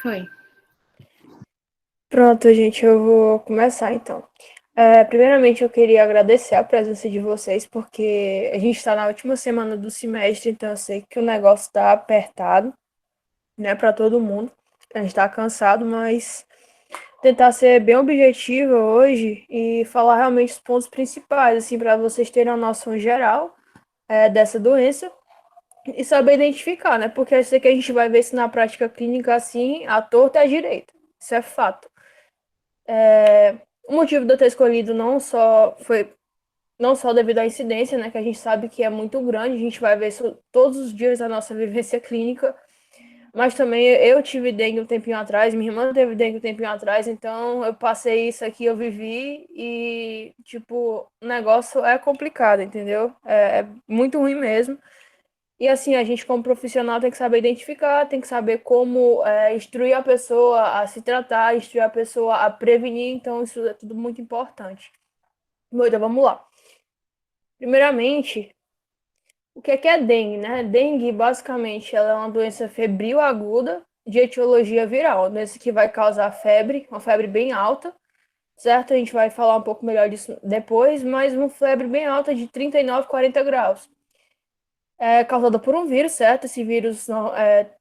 Foi. Pronto, gente, eu vou começar então. Primeiramente, eu queria agradecer a presença de vocês, porque a gente está na última semana do semestre, então eu sei que o negócio está apertado, né, para todo mundo. A gente está cansado, mas tentar ser bem objetiva hoje e falar realmente os pontos principais, assim, para vocês terem uma noção geral dessa doença e saber identificar, né? Porque eu sei que a gente vai ver isso na prática clínica assim, à torta e à direita. Isso é fato. O motivo de eu ter escolhido não só devido à incidência, né, que a gente sabe que é muito grande, a gente vai ver isso todos os dias da nossa vivência clínica, mas também eu tive dengue um tempinho atrás, minha irmã teve dengue um tempinho atrás, então eu passei isso aqui, eu vivi e, tipo, o negócio é complicado, entendeu? É muito ruim mesmo. E assim, a gente como profissional tem que saber identificar, tem que saber como instruir a pessoa a se tratar, instruir a pessoa a prevenir, então isso é tudo muito importante. Bom, então vamos lá. Primeiramente, o que é dengue, né? Dengue, basicamente, ela é uma doença febril aguda de etiologia viral, uma doença que vai causar febre, uma febre bem alta, certo? A gente vai falar um pouco melhor disso depois, mas uma febre bem alta de 39, 40 graus. É causada por um vírus, certo? Esse vírus,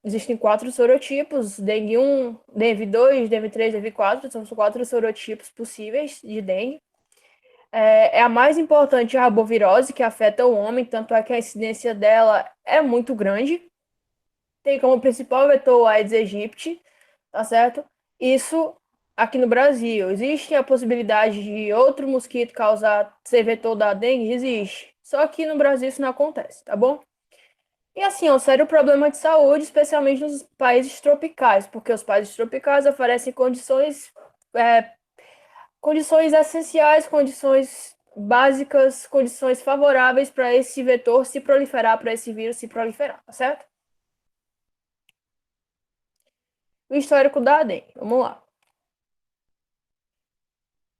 existem quatro sorotipos, dengue 1, dengue 2, dengue 3, dengue 4, são os quatro sorotipos possíveis de dengue. É a mais importante a arbovirose, que afeta o homem, tanto é que a incidência dela é muito grande. Tem como principal vetor o Aedes aegypti, tá certo? Isso aqui no Brasil. Existe a possibilidade de outro mosquito causar, ser vetor da dengue? Existe. Só que no Brasil isso não acontece, tá bom? E assim, é um sério problema de saúde, especialmente nos países tropicais, porque os países tropicais oferecem condições essenciais, condições básicas, condições favoráveis para esse vetor se proliferar, para esse vírus se proliferar, tá certo? O histórico da dengue, vamos lá.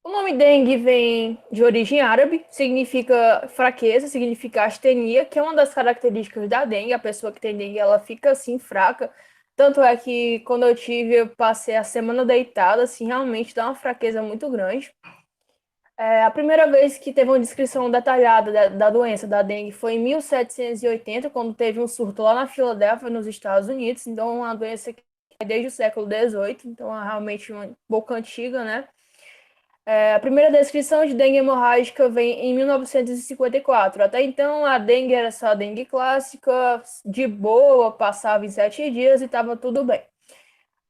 O nome dengue vem de origem árabe, significa fraqueza, significa astenia, que é uma das características da dengue. A pessoa que tem dengue, ela fica assim fraca. Tanto é que quando eu tive, eu passei a semana deitada, assim, realmente dá uma fraqueza muito grande. A primeira vez que teve uma descrição detalhada da doença da dengue foi em 1780, quando teve um surto lá na Filadélfia, nos Estados Unidos. Então, é uma doença que é desde o século XVIII, então é realmente um pouco antiga, né? A primeira descrição de dengue hemorrágica vem em 1954. Até então, a dengue era só a dengue clássica, de boa, passava em 7 dias e estava tudo bem.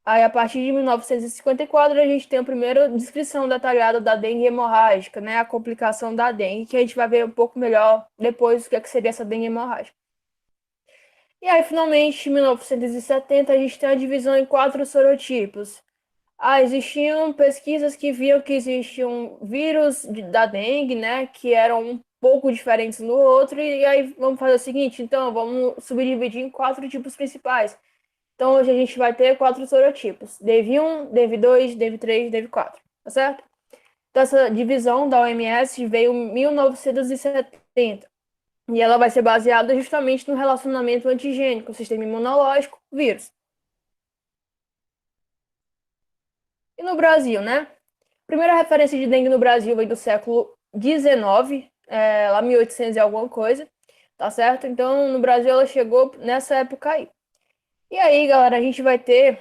Aí, a partir de 1954, a gente tem a primeira descrição detalhada da dengue hemorrágica, né? A complicação da dengue, que a gente vai ver um pouco melhor depois o que seria essa dengue hemorrágica. E aí, finalmente, em 1970, a gente tem a divisão em quatro sorotipos. Existiam pesquisas que viam que existiam vírus da dengue, né, que eram um pouco diferentes no outro, e aí vamos fazer o seguinte, então, vamos subdividir em quatro tipos principais. Então, hoje a gente vai ter quatro sorotipos, DEV1, DEV2, DEV3, DEV4, tá certo? Então, essa divisão da OMS veio em 1970, e ela vai ser baseada justamente no relacionamento antigênico, sistema imunológico, vírus. E no Brasil, né? Primeira referência de dengue no Brasil vem do século XIX, lá 1800 e alguma coisa, tá certo? Então, no Brasil ela chegou nessa época aí. E aí, galera, a gente vai ter,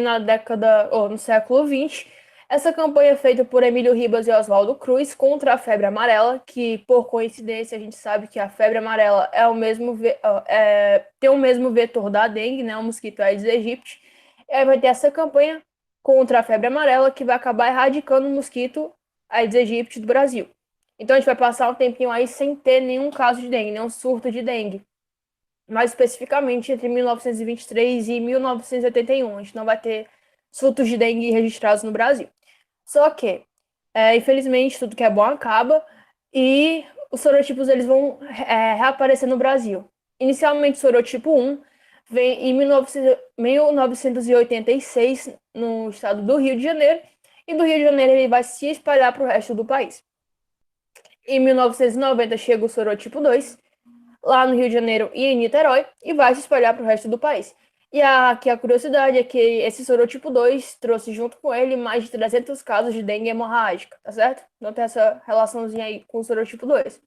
na década, ou no século XX, essa campanha feita por Emílio Ribas e Oswaldo Cruz contra a febre amarela, que, por coincidência, a gente sabe que a febre amarela tem o mesmo vetor da dengue, né? O mosquito Aedes aegypti. E aí vai ter essa campanha contra a febre amarela, que vai acabar erradicando o mosquito Aedes aegypti do Brasil. Então a gente vai passar um tempinho aí sem ter nenhum caso de dengue, nenhum surto de dengue. Mais especificamente entre 1923 e 1981. A gente não vai ter surtos de dengue registrados no Brasil. Só que, infelizmente, tudo que é bom acaba e os sorotipos eles vão reaparecer no Brasil. Inicialmente, o sorotipo 1 vem em 1986 no estado do Rio de Janeiro, e do Rio de Janeiro ele vai se espalhar para o resto do país. Em 1990 chega o sorotipo 2, lá no Rio de Janeiro e em Niterói, e vai se espalhar para o resto do país. E aqui a curiosidade é que esse sorotipo 2 trouxe junto com ele mais de 300 casos de dengue hemorrágica, tá certo? Não tem essa relaçãozinha aí com o sorotipo 2.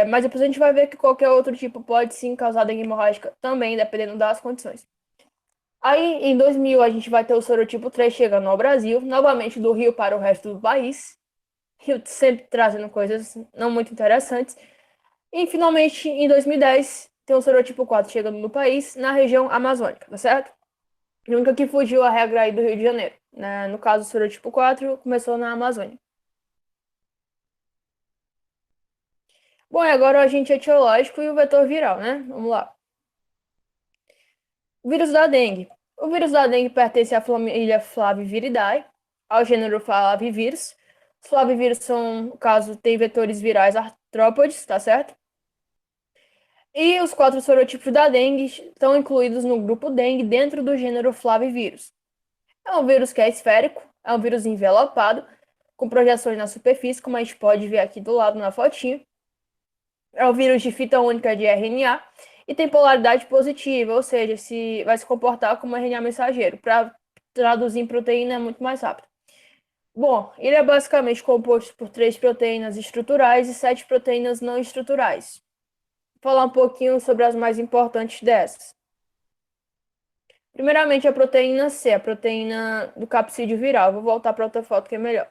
Mas depois a gente vai ver que qualquer outro tipo pode sim causar dengue hemorrágica também, dependendo das condições. Aí, em 2000, a gente vai ter o sorotipo 3 chegando ao Brasil, novamente do Rio para o resto do país. Rio sempre trazendo coisas não muito interessantes. E, finalmente, em 2010, tem o sorotipo 4 chegando no país, na região amazônica, tá certo? Nunca que fugiu a regra aí do Rio de Janeiro, né? No caso, o sorotipo 4 começou na Amazônia. Bom, e agora o agente etiológico e o vetor viral, né? Vamos lá. O vírus da dengue. O vírus da dengue pertence à família Flaviviridae, ao gênero Flavivírus. Os flavivírus são, no caso, tem vetores virais artrópodes, tá certo? E os 4 sorotipos da dengue estão incluídos no grupo dengue dentro do gênero Flavivírus. É um vírus que é esférico, é um vírus envelopado, com projeções na superfície, como a gente pode ver aqui do lado na fotinho. É um vírus de fita única de RNA e tem polaridade positiva, ou seja, vai se comportar como RNA mensageiro. Para traduzir em proteína é muito mais rápido. Bom, ele é basicamente composto por 3 proteínas estruturais e 7 proteínas não estruturais. Vou falar um pouquinho sobre as mais importantes dessas. Primeiramente, a proteína C, a proteína do capsídeo viral. Vou voltar para outra foto que é melhor.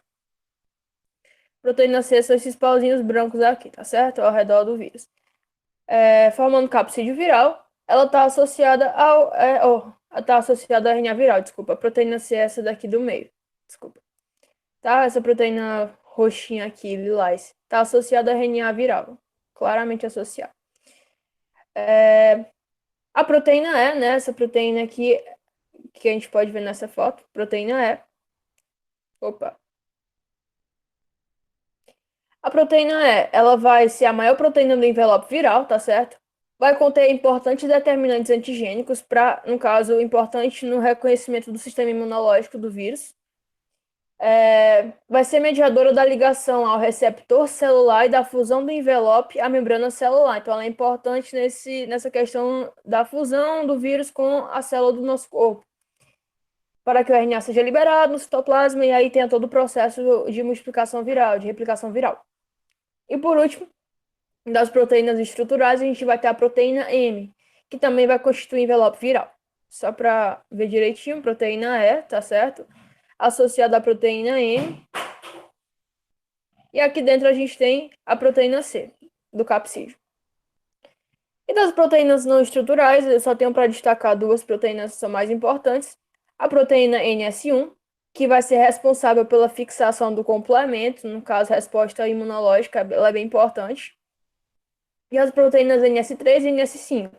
Proteína C são esses pauzinhos brancos aqui, tá certo? Ao redor do vírus. Formando capsídeo viral, ela está associada tá associada à RNA viral, desculpa. A proteína C é essa daqui do meio, desculpa. Tá? Essa proteína roxinha aqui, lilás, está associada à RNA viral, claramente associada. A proteína E, né? Essa proteína aqui que a gente pode ver nessa foto, proteína E. Opa. A proteína E, ela vai ser a maior proteína do envelope viral, tá certo? Vai conter importantes determinantes antigênicos para, no caso, importante no reconhecimento do sistema imunológico do vírus. Vai ser mediadora da ligação ao receptor celular e da fusão do envelope à membrana celular. Então, ela é importante nessa questão da fusão do vírus com a célula do nosso corpo, para que o RNA seja liberado no citoplasma e aí tenha todo o processo de multiplicação viral, de replicação viral. E por último, das proteínas estruturais, a gente vai ter a proteína M, que também vai constituir envelope viral. Só para ver direitinho, proteína E, tá certo? Associada à proteína M. E aqui dentro a gente tem a proteína C, do capsídeo. E das proteínas não estruturais, eu só tenho para destacar 2 proteínas que são mais importantes. A proteína NS1, que vai ser responsável pela fixação do complemento, no caso, resposta imunológica, ela é bem importante. E as proteínas NS3 e NS5,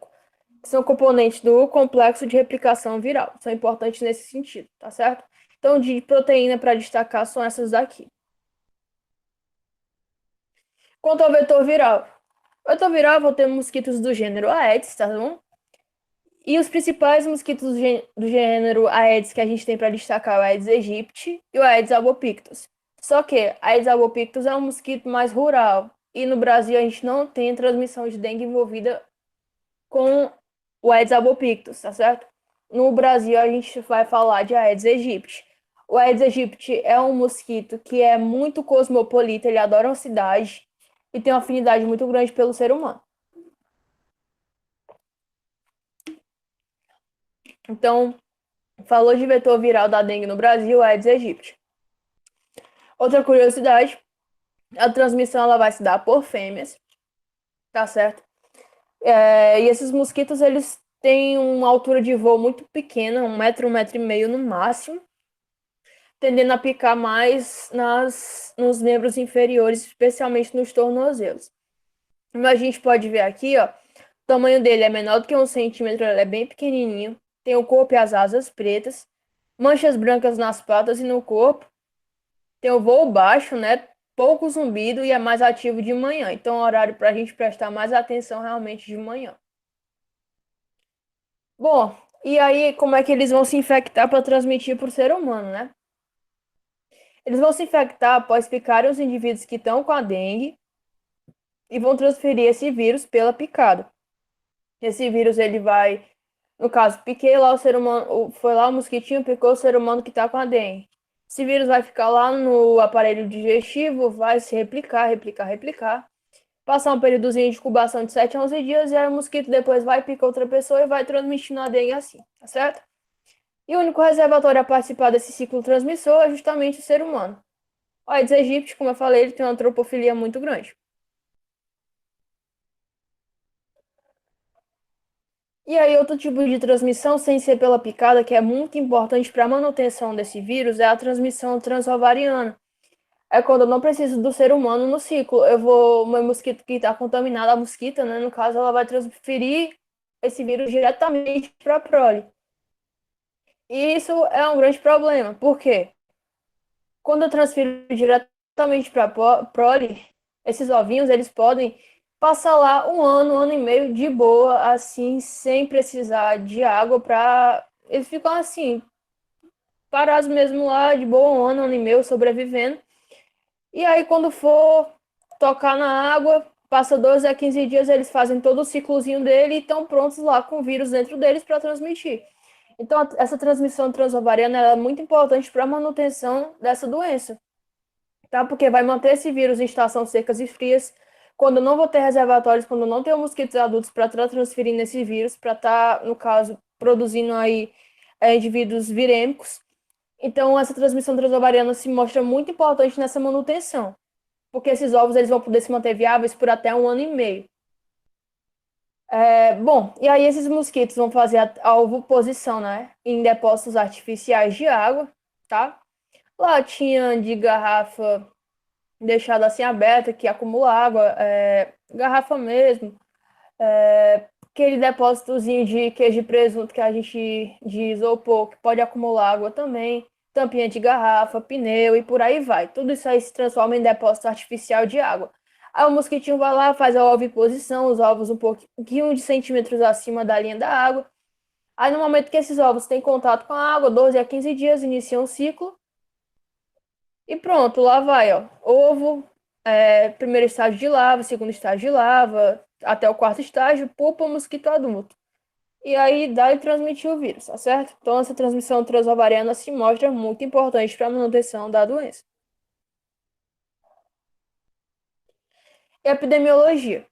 que são componentes do complexo de replicação viral. São importantes nesse sentido, tá certo? Então, de proteína para destacar são essas daqui. Quanto ao vetor viral. O vetor viral, vou ter mosquitos do gênero Aedes, tá bom? E os principais mosquitos do gênero Aedes que a gente tem para destacar é o Aedes aegypti e o Aedes albopictus. Só que Aedes albopictus é um mosquito mais rural. E no Brasil a gente não tem transmissão de dengue envolvida com o Aedes albopictus, tá certo? No Brasil a gente vai falar de Aedes aegypti. O Aedes aegypti é um mosquito que é muito cosmopolita, ele adora a cidade e tem uma afinidade muito grande pelo ser humano. Então, falou de vetor viral da dengue no Brasil, Aedes aegypti. Outra curiosidade, a transmissão ela vai se dar por fêmeas, tá certo? E esses mosquitos, eles têm uma altura de voo muito pequena, 1 metro e meio no máximo, tendendo a picar mais nos membros inferiores, especialmente nos tornozelos. Como a gente pode ver aqui, ó, o tamanho dele é menor do que 1 centímetro, ele é bem pequenininho, tem o corpo e as asas pretas, manchas brancas nas patas e no corpo, tem o voo baixo, né? Pouco zumbido e é mais ativo de manhã. Então, é um horário para a gente prestar mais atenção realmente de manhã. Bom, e aí como é que eles vão se infectar para transmitir para o ser humano, né? Eles vão se infectar após picarem os indivíduos que estão com a dengue e vão transferir esse vírus pela picada. Esse vírus ele vai, No caso, piquei lá o ser humano, foi lá o mosquitinho, picou o ser humano que está com a dengue. Esse vírus vai ficar lá no aparelho digestivo, vai se replicar. Passar um períodozinho de incubação de 7 a 11 dias, e aí o mosquito depois vai picar outra pessoa e vai transmitindo a dengue assim, tá certo? E o único reservatório a participar desse ciclo transmissor é justamente o ser humano. O Aedes aegypti, como eu falei, ele tem uma antropofilia muito grande. E aí, outro tipo de transmissão, sem ser pela picada, que é muito importante para a manutenção desse vírus, é a transmissão transovariana. É quando eu não preciso do ser humano no ciclo. O meu mosquito que está contaminado, a mosquita, né, no caso, ela vai transferir esse vírus diretamente para a prole. E isso é um grande problema. Por quê? Quando eu transfiro diretamente para a prole, esses ovinhos, eles podem passar lá um ano e meio de boa, assim, sem precisar de água para... Eles ficam assim, parados mesmo lá, de boa, ano e meio, sobrevivendo. E aí, quando for tocar na água, passa 12 a 15 dias, eles fazem todo o ciclozinho dele e estão prontos lá com o vírus dentro deles para transmitir. Então, essa transmissão transovariana é muito importante para a manutenção dessa doença, tá? Porque vai manter esse vírus em estações secas e frias. Quando eu não vou ter reservatórios, quando eu não tenho mosquitos adultos para estar transferindo esse vírus, para estar, no caso, produzindo aí indivíduos virêmicos. Então, essa transmissão transovariana se mostra muito importante nessa manutenção, porque esses ovos eles vão poder se manter viáveis por até um ano e meio. Bom, e aí esses mosquitos vão fazer a ovoposição, né, em depósitos artificiais de água, tá? Latinha de garrafa deixada assim aberta, que acumula água, garrafa mesmo, aquele depósitozinho de queijo e presunto que a gente de isopor, que pode acumular água também, tampinha de garrafa, pneu e por aí vai. Tudo isso aí se transforma em depósito artificial de água. Aí o mosquitinho vai lá, faz a oviposição, os ovos um pouquinho de centímetros acima da linha da água. Aí no momento que esses ovos têm contato com a água, 12 a 15 dias, iniciam um ciclo. E pronto, lá vai, ó. Ovo, primeiro estágio de lava, segundo estágio de lava, até o quarto estágio, pupa, mosquito adulto. E aí dá e transmitir o vírus, tá certo? Então essa transmissão transovariana se mostra muito importante para a manutenção da doença. E epidemiologia.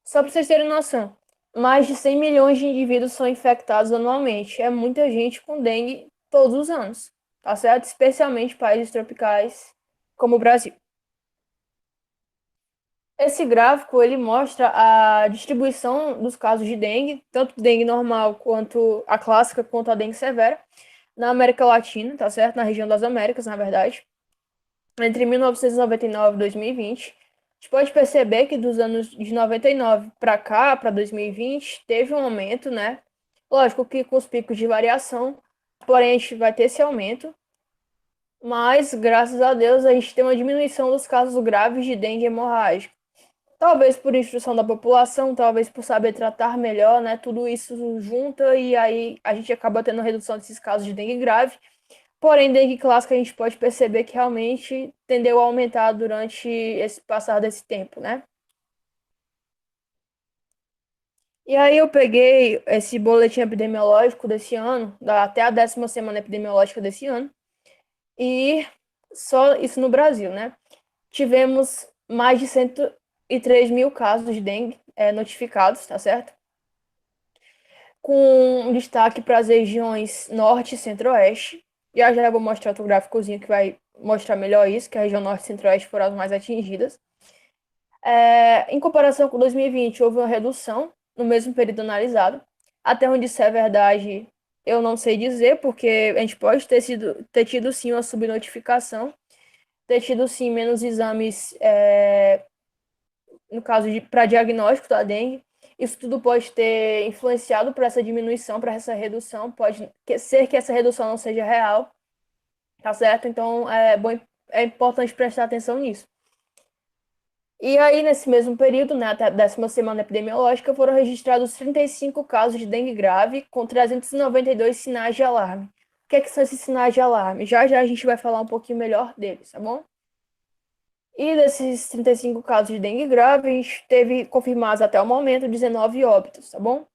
Só para vocês terem noção, mais de 100 milhões de indivíduos são infectados anualmente. É muita gente com dengue todos os anos, tá certo? Especialmente países tropicais como o Brasil. Esse gráfico ele mostra a distribuição dos casos de dengue, tanto dengue normal quanto a clássica, quanto a dengue severa, na América Latina, tá certo? Na região das Américas, na verdade, entre 1999 e 2020. A gente pode perceber que dos anos de 99 para cá, para 2020, teve um aumento, né? Lógico que com os picos de variação, porém a gente vai ter esse aumento. Mas, graças a Deus, a gente tem uma diminuição dos casos graves de dengue hemorrágica. Talvez por instrução da população, talvez por saber tratar melhor, né? Tudo isso junta e aí a gente acaba tendo redução desses casos de dengue grave. Porém, dengue clássica a gente pode perceber que realmente tendeu a aumentar durante esse passar desse tempo, né? E aí eu peguei esse boletim epidemiológico desse ano, até a 10ª semana epidemiológica desse ano, e só isso no Brasil, né? Tivemos mais de 103 mil casos de dengue notificados, tá certo? Com um destaque para as regiões norte e centro-oeste. E já vou mostrar outro gráficozinho que vai mostrar melhor isso, que a região norte e centro-oeste foram as mais atingidas. Em comparação com 2020, houve uma redução no mesmo período analisado. Até onde isso é verdade, eu não sei dizer, porque a gente pode ter tido sim uma subnotificação, ter tido sim menos exames, no caso para diagnóstico da dengue. Isso tudo pode ter influenciado para essa diminuição, para essa redução. Pode ser que essa redução não seja real, tá certo? Então é importante prestar atenção nisso. E aí, nesse mesmo período, né, até a 10ª semana epidemiológica, foram registrados 35 casos de dengue grave, com 392 sinais de alarme. O que são esses sinais de alarme? Já já a gente vai falar um pouquinho melhor deles, tá bom? E desses 35 casos de dengue grave, a gente teve confirmados até o momento 19 óbitos, tá bom?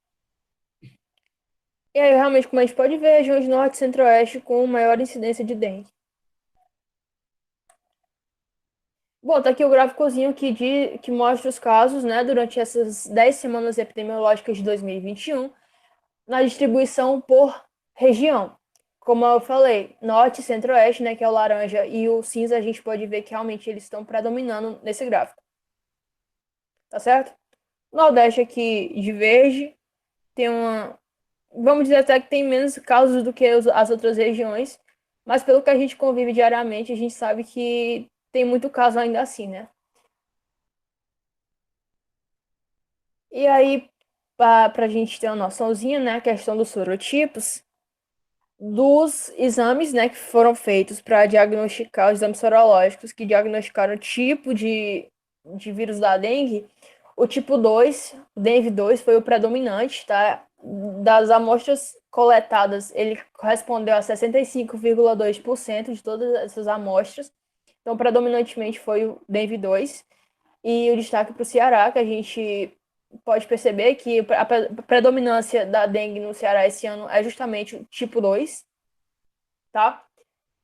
E aí, realmente, como a gente pode ver, regiões norte e centro-oeste com maior incidência de dengue. Bom, tá aqui o gráficozinho que mostra os casos, né, durante essas 10 semanas epidemiológicas de 2021, na distribuição por região. Como eu falei, norte e centro-oeste, né, que é o laranja e o cinza, a gente pode ver que realmente eles estão predominando nesse gráfico. Tá certo? Nordeste aqui de verde, tem uma. Vamos dizer até que tem menos casos do que as outras regiões, mas pelo que a gente convive diariamente, a gente sabe que tem muito caso ainda assim, né? E aí, para a gente ter uma noçãozinha, né, a questão dos sorotipos, dos exames, né, que foram feitos para diagnosticar os exames sorológicos que diagnosticaram o tipo de vírus da dengue, o tipo 2, o dengue 2 foi o predominante, tá? Das amostras coletadas, ele correspondeu a 65,2% de todas essas amostras. Então, predominantemente foi o dengue 2. E o destaque para o Ceará, que a gente pode perceber que a predominância da dengue no Ceará esse ano é justamente o tipo 2, tá?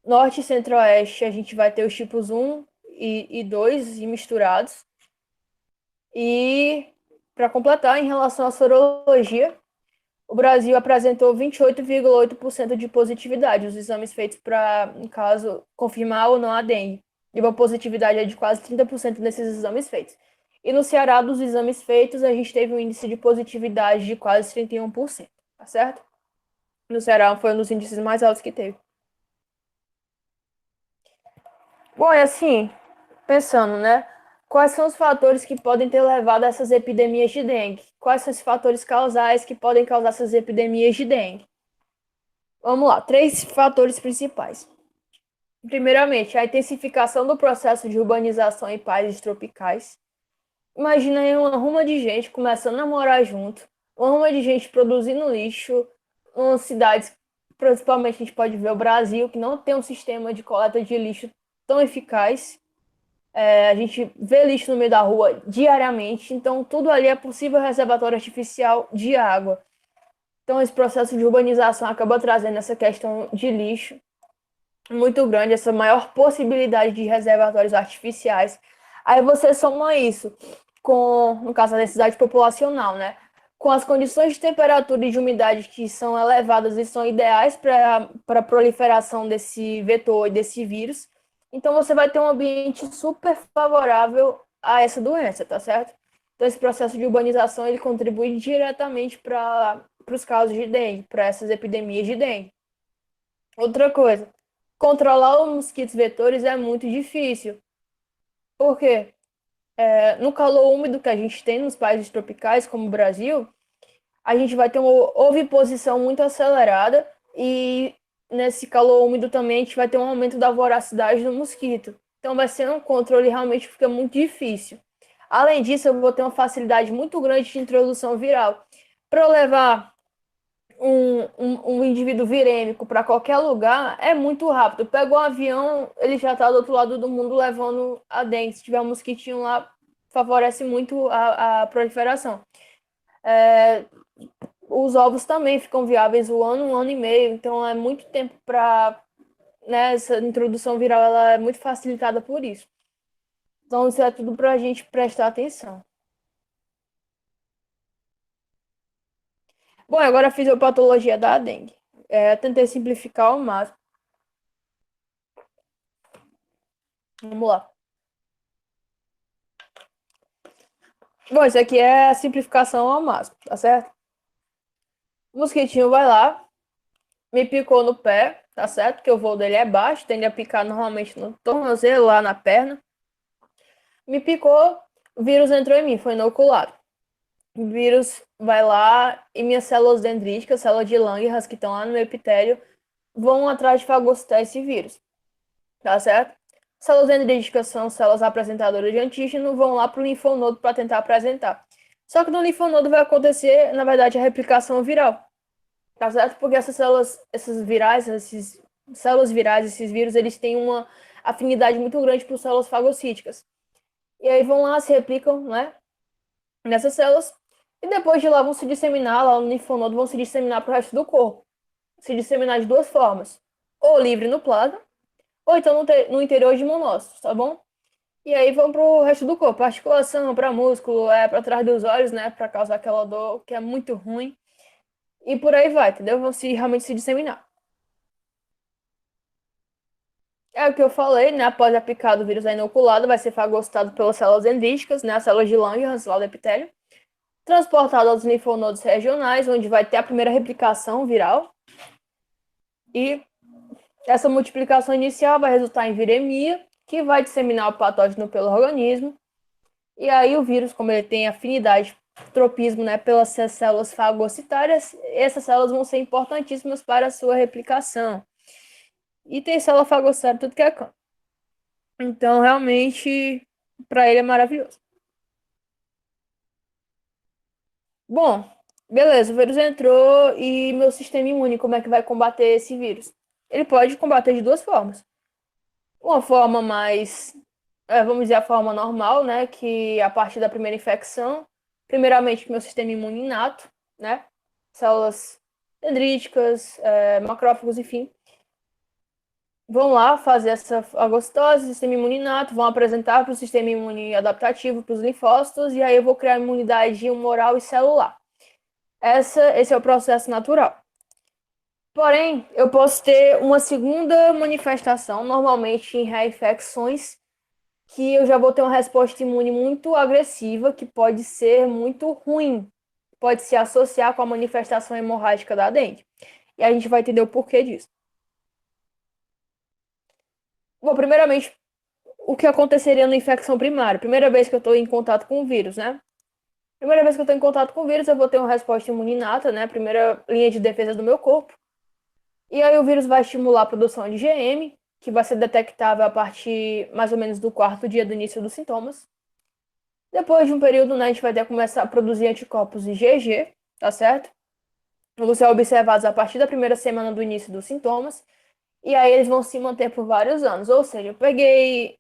Norte e centro-oeste, a gente vai ter os tipos 1 e 2 misturados. E, para completar, em relação à sorologia, o Brasil apresentou 28,8% de positividade, os exames feitos para, no caso, confirmar ou não a dengue. E uma positividade é de quase 30% nesses exames feitos. E no Ceará, dos exames feitos, a gente teve um índice de positividade de quase 31%, tá certo? No Ceará foi um dos índices mais altos que teve. Bom, é assim, pensando, né? Quais são os fatores que podem ter levado a essas epidemias de dengue? Quais são os fatores causais que podem causar essas epidemias de dengue? Vamos lá, três fatores principais. Primeiramente, a intensificação do processo de urbanização em países tropicais. Imagina aí uma ruma de gente começando a morar junto, uma ruma de gente produzindo lixo, em cidades, principalmente a gente pode ver o Brasil, que não tem um sistema de coleta de lixo tão eficaz. A gente vê lixo no meio da rua diariamente, então tudo ali é possível reservatório artificial de água. Então esse processo de urbanização acaba trazendo essa questão de lixo muito grande, essa maior possibilidade de reservatórios artificiais. Aí você soma isso com, no caso, a densidade populacional, né? Com as condições de temperatura e de umidade que são elevadas e são ideais para a proliferação desse vetor e desse vírus. Então você vai ter um ambiente super favorável a essa doença, tá certo? Então esse processo de urbanização ele contribui diretamente para os casos de dengue, para essas epidemias de dengue. Outra coisa, controlar os mosquitos vetores é muito difícil. Por quê? No calor úmido que a gente tem nos países tropicais, como o Brasil, a gente vai ter uma oviposição muito acelerada e nesse calor úmido também a gente vai ter um aumento da voracidade do mosquito. Então vai ser um controle realmente que fica muito difícil. Além disso, eu vou ter uma facilidade muito grande de introdução viral. Para eu levar um indivíduo virêmico para qualquer lugar é muito rápido. Pega um avião, ele já está do outro lado do mundo levando a dengue. Se tiver um mosquitinho lá, favorece muito a proliferação. Os ovos também ficam viáveis um ano e meio, então é muito tempo para, né, essa introdução viral ela é muito facilitada por isso. Então isso é tudo para a gente prestar atenção. Bom, agora a fisiopatologia da dengue. Tentei simplificar ao máximo. Vamos lá. Bom, isso aqui é a simplificação ao máximo, tá certo? O mosquitinho vai lá, me picou no pé, tá certo? Que o voo dele é baixo, tende a picar normalmente no tornozelo, lá na perna. Me picou, o vírus entrou em mim, foi inoculado. O vírus vai lá e minhas células dendríticas, células de Langerhans que estão lá no meu epitélio, vão atrás de fagocitar esse vírus, tá certo? Células dendríticas são células apresentadoras de antígeno, vão lá para o linfonodo para tentar apresentar. Só que no linfonodo vai acontecer, na verdade, a replicação viral, tá certo? Porque essas células, essas virais, essas células virais, esses vírus, eles têm uma afinidade muito grande por células fagocíticas. E aí vão lá, se replicam, né, nessas células, E depois de lá vão se disseminar, lá no linfonodo, vão se disseminar para o resto do corpo. Se disseminar de duas formas. Ou livre no plasma, ou então no interior de monócitos, tá bom? E aí vão pro resto do corpo, articulação, para músculo, para trás dos olhos, né, para causar aquela dor que é muito ruim. E por aí vai, entendeu? Vão se realmente se disseminar. É o que eu falei, né? Após a picada do vírus é inoculado, vai ser fagocitado pelas células dendríticas, né? As células de Langerhans, lá do epitélio. Transportado aos linfonodos regionais, onde vai ter a primeira replicação viral. E essa multiplicação inicial vai resultar em viremia, que vai disseminar o patógeno pelo organismo. E aí o vírus, como ele tem afinidade, tropismo, né, pelas células fagocitárias, essas células vão ser importantíssimas para a sua replicação. E tem célula fagocitária tudo que é canto. Então, realmente, para ele é maravilhoso. Bom, beleza, o vírus entrou e meu sistema imune, como é que vai combater esse vírus? Ele pode combater de duas formas. Uma forma mais, vamos dizer, a forma normal, né? Que a partir da primeira infecção, primeiramente, meu sistema imune inato, né? Células dendríticas, macrófagos, enfim, vão lá fazer essa fagocitose, sistema imune inato, vão apresentar para o sistema imune adaptativo, para os linfócitos, e aí eu vou criar imunidade humoral e celular. Esse é o processo natural. Porém, eu posso ter uma segunda manifestação, normalmente em reinfecções, que eu já vou ter uma resposta imune muito agressiva, que pode ser muito ruim, pode se associar com a manifestação hemorrágica da dengue. E a gente vai entender o porquê disso. Bom, primeiramente, o que aconteceria na infecção primária? Primeira vez que eu estou em contato com o vírus, né? Primeira vez que eu estou em contato com o vírus, eu vou ter uma resposta imune inata, né? Primeira linha de defesa do meu corpo. E aí o vírus vai estimular a produção de IgM, que vai ser detectável a partir mais ou menos do quarto dia do início dos sintomas. Depois de um período, né, a gente vai ter que começar a produzir anticorpos IgG, tá certo? Vão ser observados a partir da primeira semana do início dos sintomas. E aí eles vão se manter por vários anos. Ou seja, eu peguei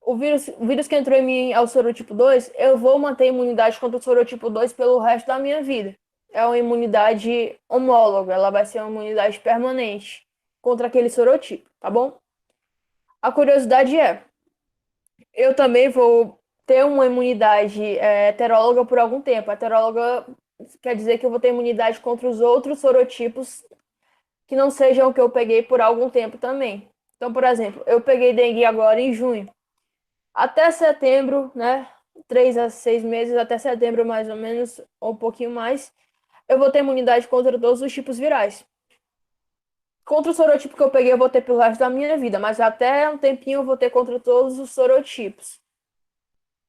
o vírus que entrou em mim é o sorotipo 2, eu vou manter a imunidade contra o sorotipo 2 pelo resto da minha vida. É uma imunidade homóloga, ela vai ser uma imunidade permanente contra aquele sorotipo, tá bom? A curiosidade é, eu também vou ter uma imunidade heteróloga por algum tempo. Heteróloga quer dizer que eu vou ter imunidade contra os outros sorotipos que não sejam o que eu peguei por algum tempo também. Então, por exemplo, eu peguei dengue agora em junho. Até setembro, né? 3 a 6 meses, até setembro mais ou menos, ou um pouquinho mais, eu vou ter imunidade contra todos os tipos virais. Contra o sorotipo que eu peguei, eu vou ter pelo resto da minha vida, mas até um tempinho eu vou ter contra todos os sorotipos.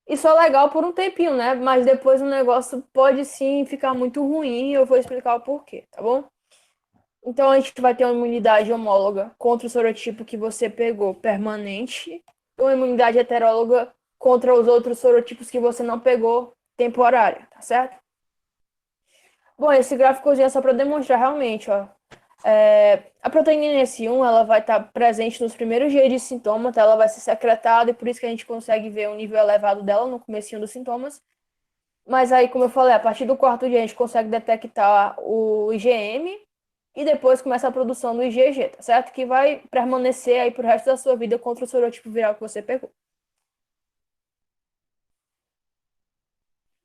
Isso é legal por um tempinho, né? Mas depois o negócio pode sim ficar muito ruim e eu vou explicar o porquê, tá bom? Então a gente vai ter uma imunidade homóloga contra o sorotipo que você pegou permanente, e uma imunidade heteróloga contra os outros sorotipos que você não pegou temporária, tá certo? Bom, esse gráficozinho é só para demonstrar realmente, ó. A proteína S1 ela vai estar presente nos primeiros dias de sintoma, tá? Ela vai ser secretada e por isso que a gente consegue ver um nível elevado dela no comecinho dos sintomas. Mas aí, como eu falei, a partir do quarto dia a gente consegue detectar o IgM e depois começa a produção do IgG, tá certo? Que vai permanecer aí pro resto da sua vida contra o sorotipo viral que você pegou.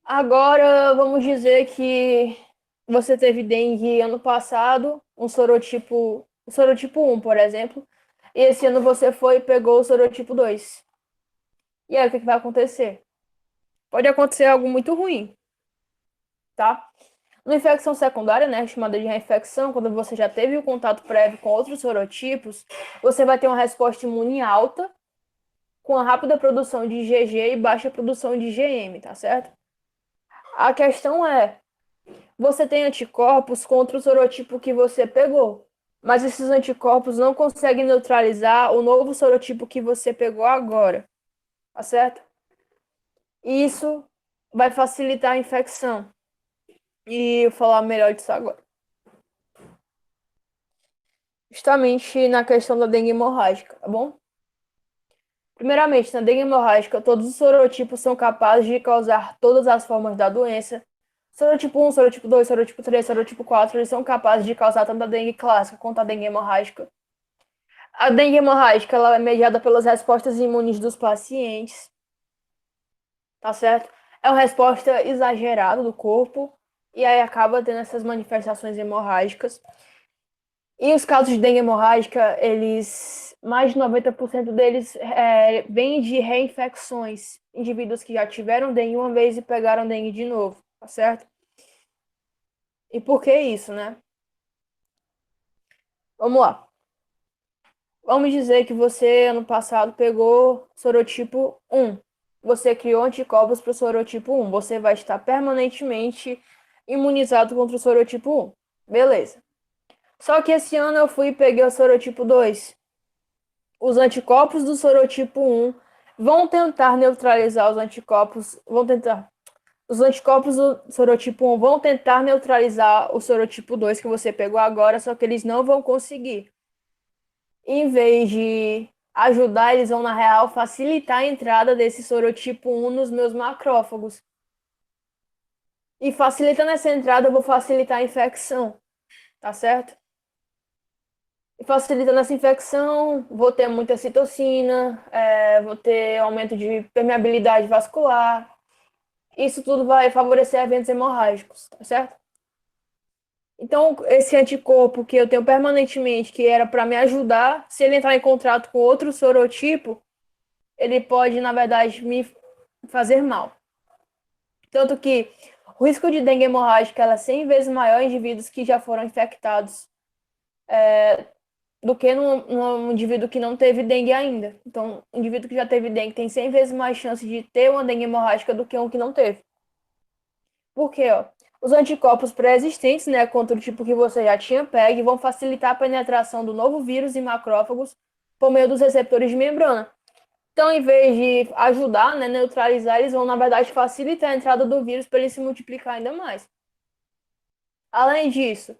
Agora, vamos dizer que você teve dengue ano passado, o sorotipo 1, por exemplo, e esse ano você foi e pegou o sorotipo 2. E aí, o que vai acontecer? Pode acontecer algo muito ruim, tá? Uma infecção secundária, né, chamada de reinfecção, quando você já teve o contato prévio com outros sorotipos, você vai ter uma resposta imune alta, com a rápida produção de IgG e baixa produção de IgM, tá certo? A questão é, você tem anticorpos contra o sorotipo que você pegou, mas esses anticorpos não conseguem neutralizar o novo sorotipo que você pegou agora, tá certo? Isso vai facilitar a infecção. E eu vou falar melhor disso agora. Justamente na questão da dengue hemorrágica, tá bom? Primeiramente, na dengue hemorrágica, todos os sorotipos são capazes de causar todas as formas da doença, Sorotipo 1, sorotipo 2, sorotipo 3, sorotipo 4, eles são capazes de causar tanto a dengue clássica quanto a dengue hemorrágica. A dengue hemorrágica ela é mediada pelas respostas imunes dos pacientes, tá certo? É uma resposta exagerada do corpo e aí acaba tendo essas manifestações hemorrágicas. E os casos de dengue hemorrágica, mais de 90% deles vêm de reinfecções. Indivíduos que já tiveram dengue uma vez e pegaram dengue de novo, tá certo? E por que isso, né? Vamos lá. Vamos dizer que você, ano passado, pegou sorotipo 1. Você criou anticorpos para o sorotipo 1. Você vai estar permanentemente imunizado contra o sorotipo 1. Beleza. Só que esse ano eu fui e peguei o sorotipo 2. Os anticorpos do sorotipo 1 vão tentar neutralizar os anticorpos, os anticorpos do sorotipo 1 vão tentar neutralizar o sorotipo 2 que você pegou agora, só que eles não vão conseguir. Em vez de ajudar, eles vão, na real, facilitar a entrada desse sorotipo 1 nos meus macrófagos. E facilitando essa entrada, eu vou facilitar a infecção, tá certo? E facilitando essa infecção, vou ter muita citocina, vou ter aumento de permeabilidade vascular. Isso tudo vai favorecer eventos hemorrágicos, tá certo? Então, esse anticorpo que eu tenho permanentemente, que era para me ajudar, se ele entrar em contato com outro sorotipo, ele pode, na verdade, me fazer mal. Tanto que o risco de dengue hemorrágica é 100 vezes maior em indivíduos que já foram infectados do que num indivíduo que não teve dengue ainda. Então, um indivíduo que já teve dengue tem 100 vezes mais chance de ter uma dengue hemorrágica do que um que não teve. Por quê? Ó? Os anticorpos pré-existentes, né, contra o tipo que você já tinha pego, vão facilitar a penetração do novo vírus em macrófagos por meio dos receptores de membrana. Então, em vez de ajudar, né, neutralizar, eles vão, na verdade, facilitar a entrada do vírus para ele se multiplicar ainda mais. Além disso,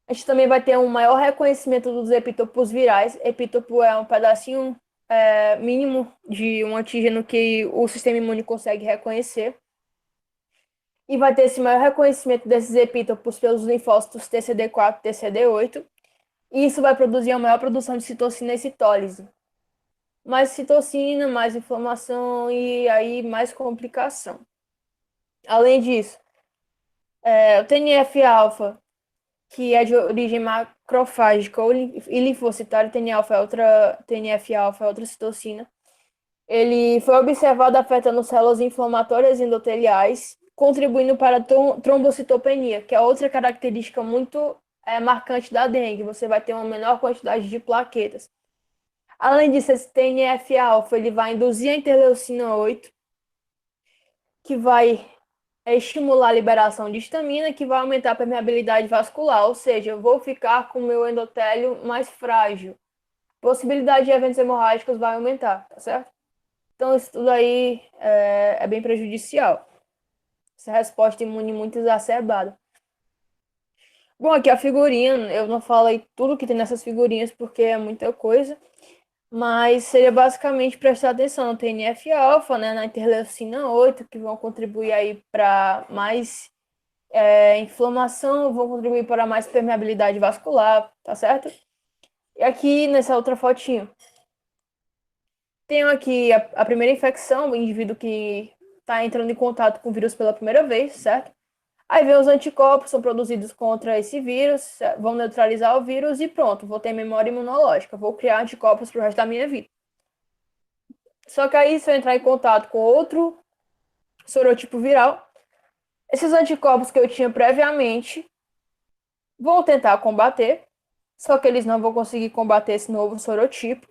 a gente também vai ter um maior reconhecimento dos epítopos virais. Epítopo é um pedacinho mínimo de um antígeno que o sistema imune consegue reconhecer. E vai ter esse maior reconhecimento desses epítopos pelos linfócitos TCD4 e TCD8. E isso vai produzir a maior produção de citocina e citólise. Mais citocina, mais inflamação e aí mais complicação. Além disso, o TNF-alfa, que é de origem macrofágica e linfocitária, TNF-alfa é outra citocina. Ele foi observado afetando células inflamatórias endoteliais, contribuindo para a trombocitopenia, que é outra característica muito marcante da dengue. Você vai ter uma menor quantidade de plaquetas. Além disso, esse TNF-alfa ele vai induzir a interleucina 8, que vai estimular a liberação de histamina, que vai aumentar a permeabilidade vascular, ou seja, eu vou ficar com o meu endotélio mais frágil. Possibilidade de eventos hemorrágicos vai aumentar, tá certo? Então, isso tudo aí é bem prejudicial. Essa resposta imune muito exacerbada. Bom, aqui a figurinha, eu não falei tudo que tem nessas figurinhas porque é muita coisa, mas seria basicamente prestar atenção no TNF-alfa, né, na interleucina 8, que vão contribuir aí para mais inflamação, vão contribuir para mais permeabilidade vascular, tá certo? E aqui nessa outra fotinho, tenho aqui a primeira infecção, o indivíduo que está entrando em contato com o vírus pela primeira vez, certo? Aí vem os anticorpos, são produzidos contra esse vírus, vão neutralizar o vírus e pronto, vou ter memória imunológica, vou criar anticorpos pro resto da minha vida. Só que aí, se eu entrar em contato com outro sorotipo viral, esses anticorpos que eu tinha previamente vão tentar combater, só que eles não vão conseguir combater esse novo sorotipo.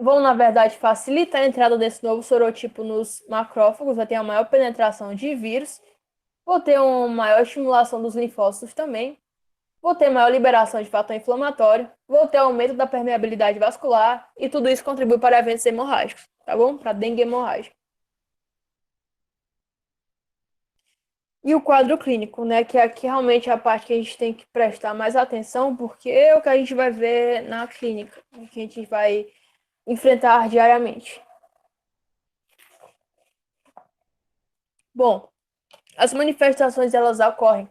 Vão, na verdade, facilitar a entrada desse novo sorotipo nos macrófagos, vai ter a maior penetração de vírus, vou ter uma maior estimulação dos linfócitos também, vou ter maior liberação de fator inflamatório, vou ter aumento da permeabilidade vascular e tudo isso contribui para eventos hemorrágicos, tá bom? Para dengue hemorrágica. E o quadro clínico, né? Que aqui realmente é a parte que a gente tem que prestar mais atenção, porque é o que a gente vai ver na clínica, o que a gente vai enfrentar diariamente. Bom, As manifestações, elas ocorrem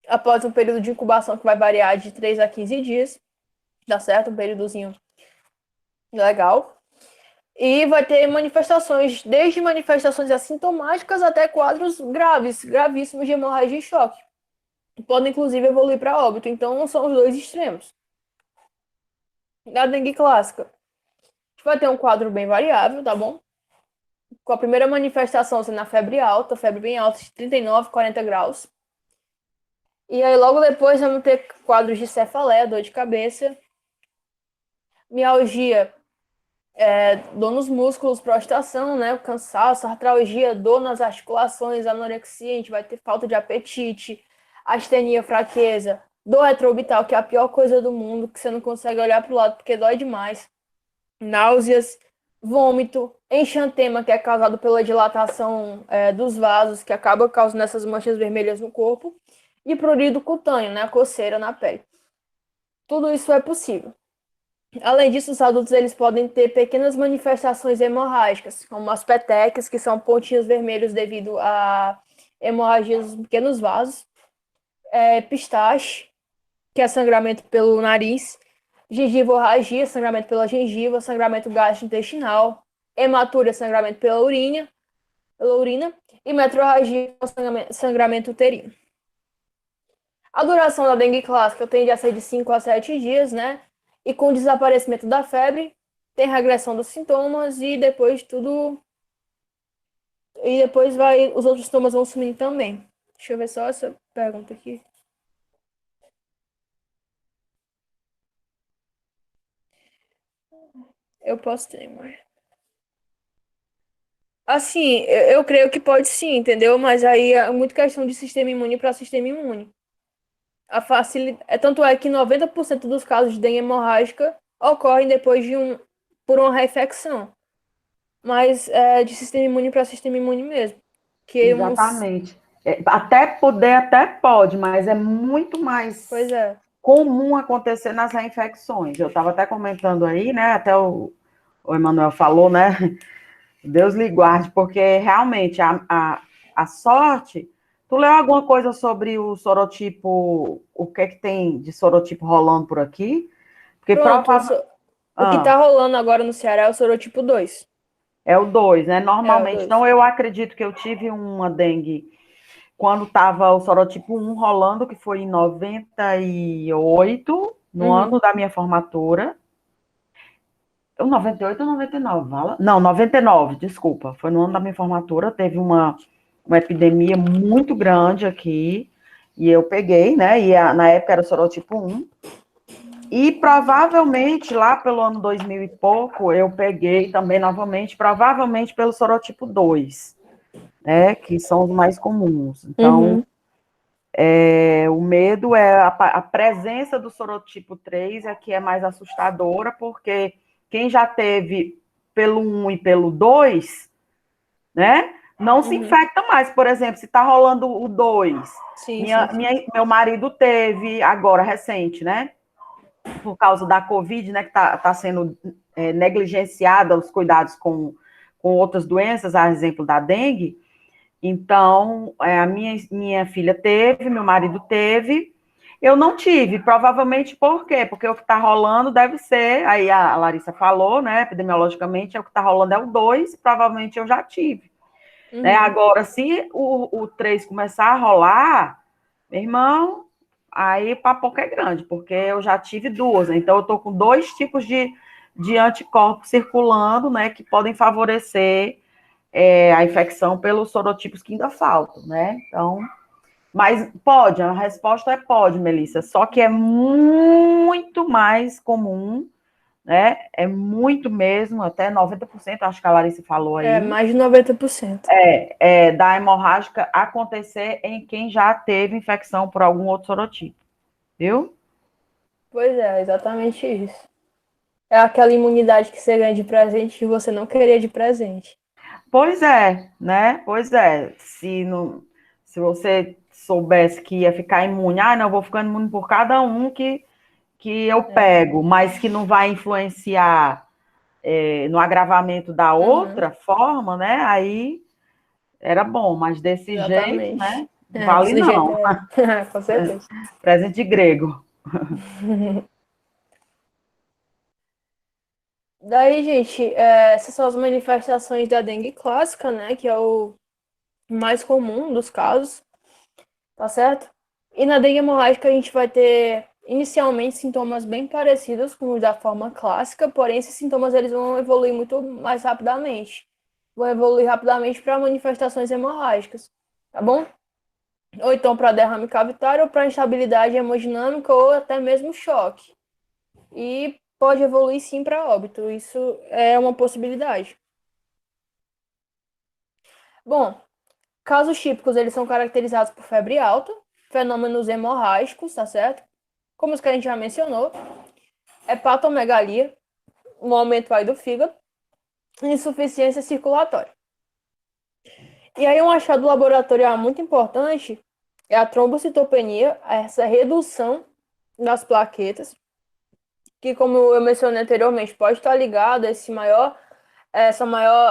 após um período de incubação que vai variar de 3 a 15 dias, tá certo? Um períodozinho legal. E vai ter manifestações, desde manifestações assintomáticas até quadros graves, gravíssimos de hemorragia e choque. Podem, inclusive, evoluir para óbito. Então, são os dois extremos. Da dengue clássica, a gente vai ter um quadro bem variável, tá bom? Com a primeira manifestação sendo a febre alta, febre bem alta, de 39, 40 graus. E aí, logo depois, vamos ter quadros de cefaleia, dor de cabeça, mialgia, dor nos músculos, prostração, né? O cansaço, artralgia, dor nas articulações, anorexia, a gente vai ter falta de apetite, astenia, fraqueza, dor retroorbital, que é a pior coisa do mundo, que você não consegue olhar para o lado porque dói demais, náuseas, vômito, enxantema, que é causado pela dilatação dos vasos, que acaba causando essas manchas vermelhas no corpo, e prurido cutâneo, né? A coceira na pele. Tudo isso é possível. Além disso, os adultos eles podem ter pequenas manifestações hemorrágicas, como as petecas, que são pontinhos vermelhos devido a hemorragias dos pequenos vasos, pistache, que é sangramento pelo nariz, gengivorragia, sangramento pela gengiva, sangramento gastrointestinal, hematúria, sangramento pela urina e metrorragia, sangramento uterino. A duração da dengue clássica tende a ser de 5 a 7 dias, né? E com o desaparecimento da febre, tem regressão dos sintomas e depois tudo. E depois os outros sintomas vão sumindo também. Deixa eu ver só essa pergunta aqui. Eu posso ter, mas. Assim, eu creio que pode sim, entendeu? Mas aí é muito questão de sistema imune para sistema imune. Tanto é que 90% dos casos de dengue hemorrágica ocorrem depois por uma reinfecção. Mas de sistema imune para sistema imune mesmo. Que uns... Exatamente. Até poder, até pode, mas é muito Pois mais é. comum acontecer nas reinfecções. Eu estava até comentando aí, né? Até o Emanuel falou, né? Deus lhe guarde, porque realmente a sorte. Tu leu alguma coisa sobre o sorotipo, o que é que tem de sorotipo rolando por aqui? Porque Pronto, provavelmente. o que tá rolando agora no Ceará é o sorotipo 2. É o 2, né? É, o Normalmente. 2. Então, eu acredito que eu tive uma dengue quando estava o sorotipo 1 rolando, que foi em 98, no ano Uhum. da minha formatura. 98 ou 99? Vala? Não, 99, desculpa. Foi no ano da minha formatura, teve uma epidemia muito grande aqui, e eu peguei, né? E na época era sorotipo 1. E provavelmente, lá pelo ano 2000 e pouco, eu peguei também novamente, provavelmente pelo sorotipo 2, né? Que são os mais comuns. Então, Uhum. o medo é a presença do sorotipo 3 é que é mais assustadora, porque quem já teve pelo 1 e pelo 2, né, não se Uhum. infecta mais. Por exemplo, se está rolando o 2, Sim, sim, sim. meu marido teve agora, recente, né, por causa da Covid, né, que tá sendo negligenciada os cuidados com outras doenças, a exemplo da dengue. Então, a minha filha teve, meu marido teve, eu não tive, provavelmente por quê? Porque o que está rolando deve ser, aí a Larissa falou, né, epidemiologicamente, o que está rolando é o 2, provavelmente eu já tive. Né? Uhum. Agora, se o 3 começar a rolar, meu irmão, aí o papo é grande, porque eu já tive duas, né? Então eu estou com dois tipos de anticorpos circulando, né, que podem favorecer a infecção pelos sorotipos que ainda faltam, né? Então, mas pode, a resposta é pode, Melissa, só que é muito mais comum, né? É muito mesmo, até 90%, acho que a Larissa falou aí, Mais de 90%. da hemorrágica acontecer em quem já teve infecção por algum outro sorotipo, viu? Pois é, exatamente isso. É aquela imunidade que você ganha de presente que você não queria de presente. Pois é, né? Pois é. Se você soubesse que ia ficar imune, não, eu vou ficando imune por cada um que eu É. pego, mas que não vai influenciar no agravamento da Uhum. outra forma, né? Aí era bom, mas desse jeito, Exatamente. né? Vale Desse jeito não. é. Com certeza. Presente de grego. Daí, gente, essas são as manifestações da dengue clássica, né? Que é o mais comum dos casos, tá certo? E na dengue hemorrágica a gente vai ter inicialmente sintomas bem parecidos com os da forma clássica, porém esses sintomas eles vão evoluir muito mais rapidamente. Vão evoluir rapidamente para manifestações hemorrágicas, tá bom? Ou então para derrame cavitário, ou para instabilidade hemodinâmica, ou até mesmo choque. E pode evoluir sim para óbito, isso é uma possibilidade. Bom, casos típicos, eles são caracterizados por febre alta, fenômenos hemorrágicos, tá certo? Como os que a gente já mencionou, hepatomegalia, um aumento aí do fígado, e insuficiência circulatória. E aí um achado laboratorial muito importante é a trombocitopenia, essa redução das plaquetas, que como eu mencionei anteriormente, pode estar ligado a essa maior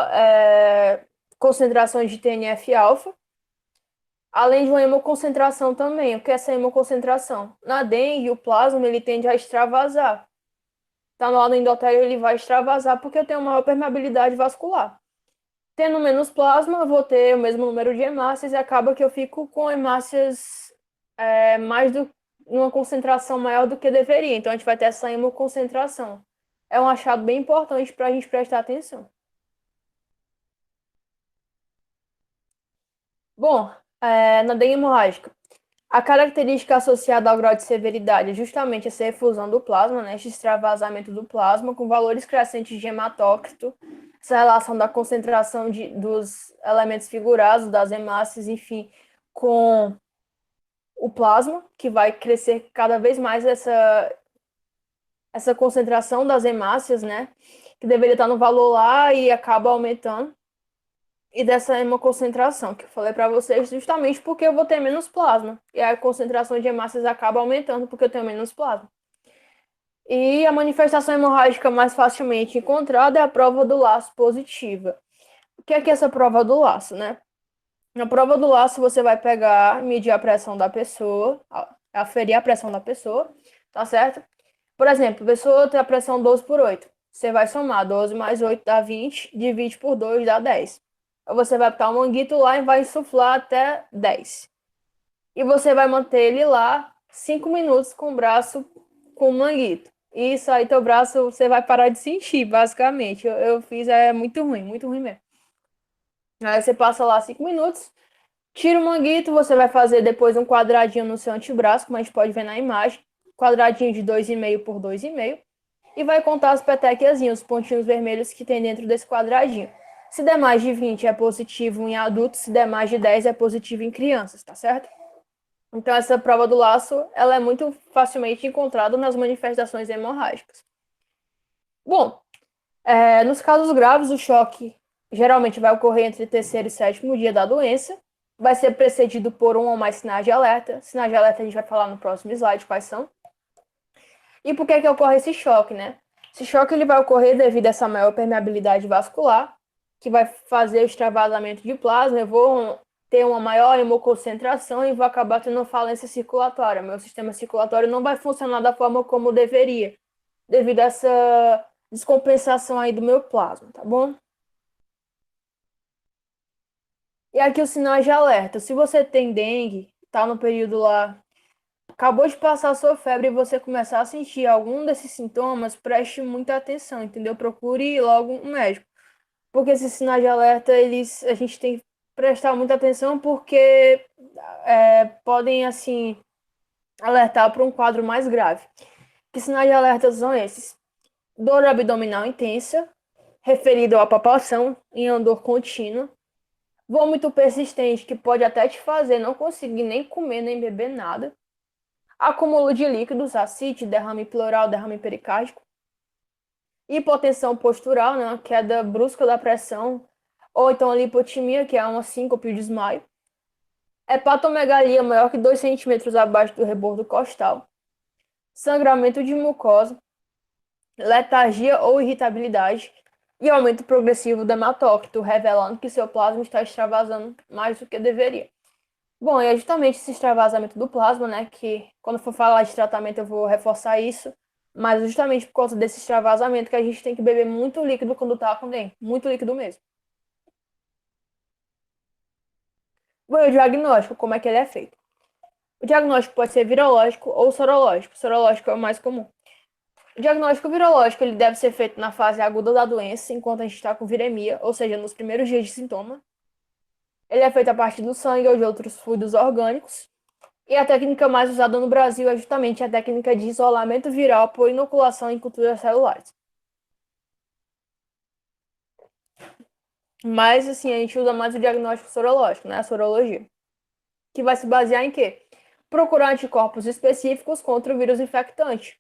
concentração de TNF-alfa, além de uma hemoconcentração também. O que é essa hemoconcentração? Na dengue, o plasma ele tende a extravasar. Tá no lado endotélio, ele vai extravasar porque eu tenho maior permeabilidade vascular. Tendo menos plasma, eu vou ter o mesmo número de hemácias e acaba que eu fico com hemácias uma concentração maior do que deveria. Então, a gente vai ter essa hemoconcentração. É um achado bem importante para a gente prestar atenção. Bom, na dengue hemorrágica, a característica associada ao grau de severidade é justamente essa efusão do plasma, né, esse extravasamento do plasma, com valores crescentes de hematócrito, essa relação da concentração dos elementos figurados, das hemácias, enfim, com o plasma, que vai crescer cada vez mais essa concentração das hemácias, né, que deveria estar no valor lá e acaba aumentando. E dessa hemoconcentração, que eu falei para vocês, justamente porque eu vou ter menos plasma. E a concentração de hemácias acaba aumentando porque eu tenho menos plasma. E a manifestação hemorrágica mais facilmente encontrada é a prova do laço positiva. O que é essa prova do laço, né? Na prova do laço, você vai pegar, medir a pressão da pessoa, aferir a pressão da pessoa, tá certo? Por exemplo, a pessoa tem a pressão 12 por 8. Você vai somar 12 mais 8 dá 20, divide por 2 dá 10. Você vai botar o manguito lá e vai insuflar até 10. E você vai manter ele lá 5 minutos com o braço com o manguito. Isso aí, teu braço, você vai parar de sentir, basicamente. Eu fiz, é muito ruim mesmo. Aí você passa lá 5 minutos, tira o manguito, você vai fazer depois um quadradinho no seu antebraço, como a gente pode ver na imagem. Quadradinho de 2,5 por 2,5. E vai contar as petequiazinhas, os pontinhos vermelhos que tem dentro desse quadradinho. Se der mais de 20 é positivo em adultos, se der mais de 10 é positivo em crianças, tá certo? Então essa prova do laço, ela é muito facilmente encontrada nas manifestações hemorrágicas. Bom, nos casos graves, o choque geralmente vai ocorrer entre terceiro e sétimo dia da doença, vai ser precedido por um ou mais sinais de alerta. Sinais de alerta a gente vai falar no próximo slide quais são. E por que ocorre esse choque, né? Esse choque ele vai ocorrer devido a essa maior permeabilidade vascular, que vai fazer o extravasamento de plasma, eu vou ter uma maior hemoconcentração e vou acabar tendo falência circulatória. Meu sistema circulatório não vai funcionar da forma como deveria, devido a essa descompensação aí do meu plasma, tá bom? E aqui os sinais de alerta. Se você tem dengue, tá no período lá, acabou de passar a sua febre e você começar a sentir algum desses sintomas, preste muita atenção, entendeu? Procure logo um médico. Porque esses sinais de alerta, a gente tem que prestar muita atenção porque podem, assim, alertar para um quadro mais grave. Que sinais de alerta são esses? Dor abdominal intensa, referido à palpação em andor contínuo. Vômito persistente, que pode até te fazer não conseguir nem comer, nem beber nada. Acúmulo de líquidos, ascite, derrame pleural, derrame pericárdico. Hipotensão postural, né, uma queda brusca da pressão, ou então a lipotimia, que é uma síncope e desmaio. Hepatomegalia maior que 2 centímetros abaixo do rebordo costal. Sangramento de mucosa. Letargia ou irritabilidade. e aumento progressivo do hematócrito, revelando que seu plasma está extravasando mais do que deveria. Bom, e é justamente esse extravasamento do plasma, né, que quando for falar de tratamento eu vou reforçar isso, mas justamente por causa desse extravasamento que a gente tem que beber muito líquido quando tá com dengue, muito líquido mesmo. Bom, e o diagnóstico, como é que ele é feito? O diagnóstico pode ser virológico ou sorológico. Sorológico é o mais comum. O diagnóstico virológico ele deve ser feito na fase aguda da doença, enquanto a gente está com viremia, ou seja, nos primeiros dias de sintoma. Ele é feito a partir do sangue ou de outros fluidos orgânicos. E a técnica mais usada no Brasil é justamente a técnica de isolamento viral por inoculação em culturas celulares. Mas, assim, a gente usa mais o diagnóstico sorológico, né? A sorologia. Que vai se basear em quê? Procurar anticorpos específicos contra o vírus infectante.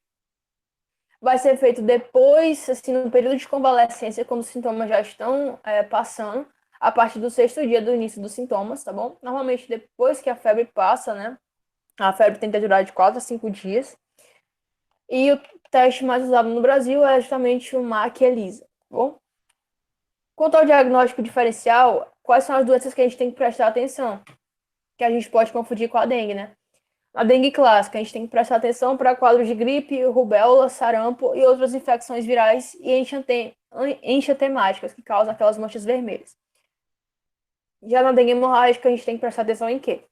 Vai ser feito depois, assim, no período de convalescência, quando os sintomas já estão passando, a partir do sexto dia do início dos sintomas, tá bom? Normalmente depois que a febre passa, né? A febre tenta durar de 4 a 5 dias. E o teste mais usado no Brasil é justamente o MAC ELISA, tá bom? Quanto ao diagnóstico diferencial, quais são as doenças que a gente tem que prestar atenção? Que a gente pode confundir com a dengue, né? A dengue clássica, a gente tem que prestar atenção para quadros de gripe, rubéola, sarampo e outras infecções virais e enxantemáticas, que causam aquelas manchas vermelhas. Já na dengue hemorrágica, a gente tem que prestar atenção em quê?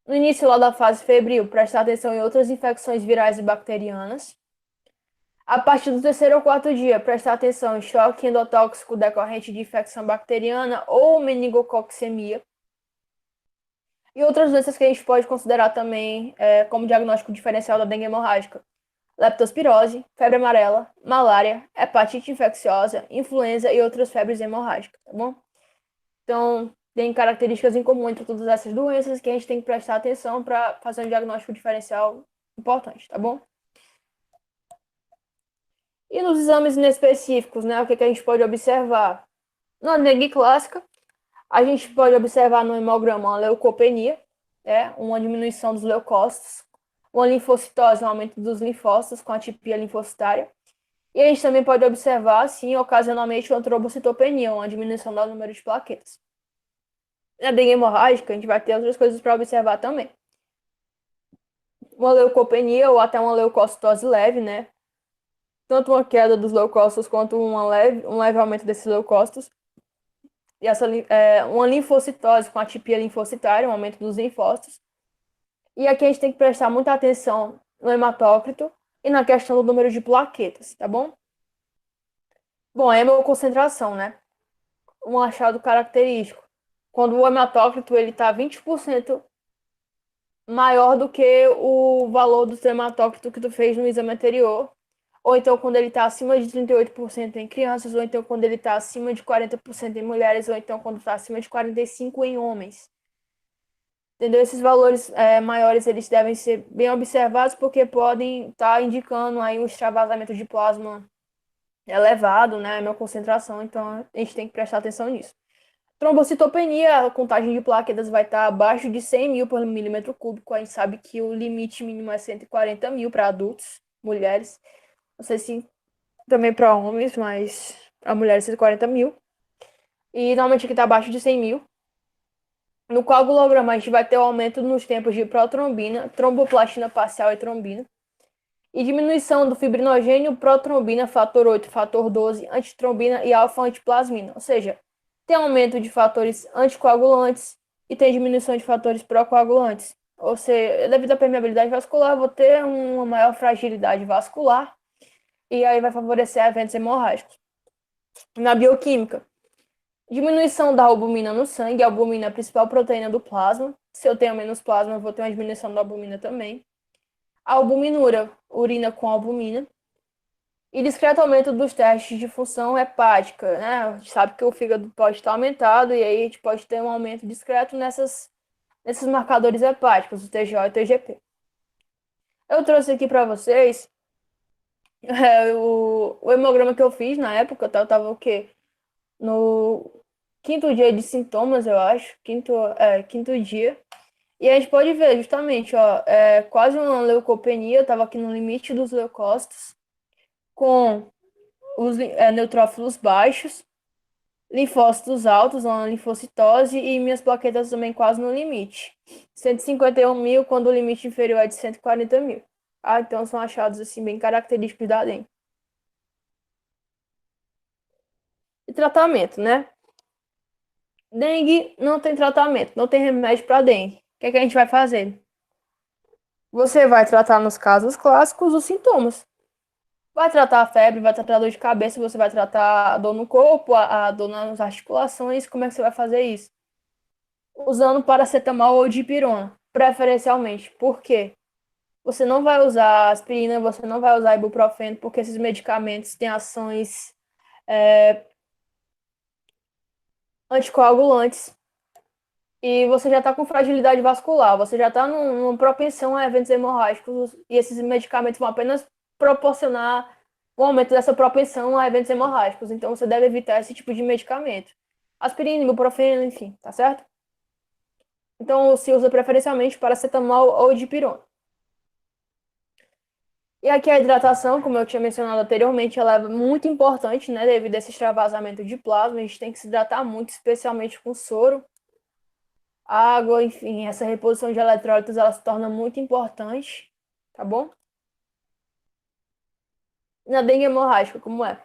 No início lá da fase febril, prestar atenção em outras infecções virais e bacterianas. A partir do terceiro ou quarto dia, prestar atenção em choque endotóxico decorrente de infecção bacteriana ou meningococcemia. E outras doenças que a gente pode considerar também como diagnóstico diferencial da dengue hemorrágica. Leptospirose, febre amarela, malária, hepatite infecciosa, influenza e outras febres hemorrágicas, tá bom? Então, tem características em comum entre todas essas doenças que a gente tem que prestar atenção para fazer um diagnóstico diferencial importante, tá bom? E nos exames inespecíficos, né, o que a gente pode observar? Na dengue clássica, a gente pode observar no hemograma uma leucopenia, uma diminuição dos leucócitos, uma linfocitose, um aumento dos linfócitos com atipia linfocitária. E a gente também pode observar, sim, ocasionalmente, uma trombocitopenia, uma diminuição do número de plaquetas. Na dengue hemorrágica, a gente vai ter outras coisas para observar também. Uma leucopenia ou até uma leucocitose leve, né? Tanto uma queda dos leucócitos quanto um leve aumento desses leucócitos. E uma linfocitose com atipia linfocitária, um aumento dos linfócitos. E aqui a gente tem que prestar muita atenção no hematócrito e na questão do número de plaquetas, tá bom? Bom, a hemoconcentração, né? Um achado característico. Quando o hematócrito ele está 20% maior do que o valor do seu hematócrito que tu fez no exame anterior, ou então quando ele está acima de 38% em crianças, ou então quando ele está acima de 40% em mulheres, ou então quando está acima de 45% em homens. Entendeu? Esses valores maiores eles devem ser bem observados porque podem estar indicando aí um extravasamento de plasma elevado, né? A minha concentração, então a gente tem que prestar atenção nisso. Trombocitopenia, a contagem de plaquetas vai estar abaixo de 100 mil por milímetro cúbico. A gente sabe que o limite mínimo é 140 mil para adultos, mulheres. Não sei se também para homens, mas a mulher é 140 mil. E normalmente aqui está abaixo de 100 mil. No coagulograma, a gente vai ter o aumento nos tempos de protrombina, tromboplastina parcial e trombina. E diminuição do fibrinogênio, protrombina, fator 8, fator 12, antitrombina e alfa-antiplasmina. Ou seja, tem aumento de fatores anticoagulantes e tem diminuição de fatores procoagulantes. Ou seja, devido à permeabilidade vascular, eu vou ter uma maior fragilidade vascular e aí vai favorecer eventos hemorrágicos. Na bioquímica, diminuição da albumina no sangue. A albumina é a principal proteína do plasma. Se eu tenho menos plasma, eu vou ter uma diminuição da albumina também. A albuminúria, urina com albumina. E discreto aumento dos testes de função hepática, né? A gente sabe que o fígado pode estar aumentado e aí a gente pode ter um aumento discreto nesses marcadores hepáticos, o TGO e o TGP. Eu trouxe aqui para vocês o hemograma que eu fiz na época, tá? Eu tava o quê? No quinto dia de sintomas, eu acho. Quinto dia. E a gente pode ver justamente, ó, quase uma leucopenia, eu tava aqui no limite dos leucócitos, com os neutrófilos baixos, linfócitos altos, uma linfocitose, e minhas plaquetas também quase no limite. 151 mil, quando o limite inferior é de 140 mil. Então são achados assim bem característicos da dengue. E tratamento, né? Dengue não tem tratamento, não tem remédio para dengue. O que a gente vai fazer? Você vai tratar nos casos clássicos os sintomas. Vai tratar a febre, vai tratar a dor de cabeça, você vai tratar a dor no corpo, a dor nas articulações. Como é que você vai fazer isso? Usando paracetamol ou dipirona, preferencialmente. Por quê? Você não vai usar aspirina, você não vai usar ibuprofeno, porque esses medicamentos têm ações anticoagulantes. E você já está com fragilidade vascular, você já está numa propensão a eventos hemorrágicos, e esses medicamentos vão apenas proporcionar o aumento dessa propensão a eventos hemorrágicos. Então você deve evitar esse tipo de medicamento. Aspirina, ibuprofeno, enfim, tá certo? Então se usa preferencialmente paracetamol ou dipirona. E aqui a hidratação, como eu tinha mencionado anteriormente, ela é muito importante, né, devido a esse extravasamento de plasma. A gente tem que se hidratar muito, especialmente com soro. Água, enfim, essa reposição de eletrólitos ela se torna muito importante, tá bom? Na dengue hemorrágica, como é?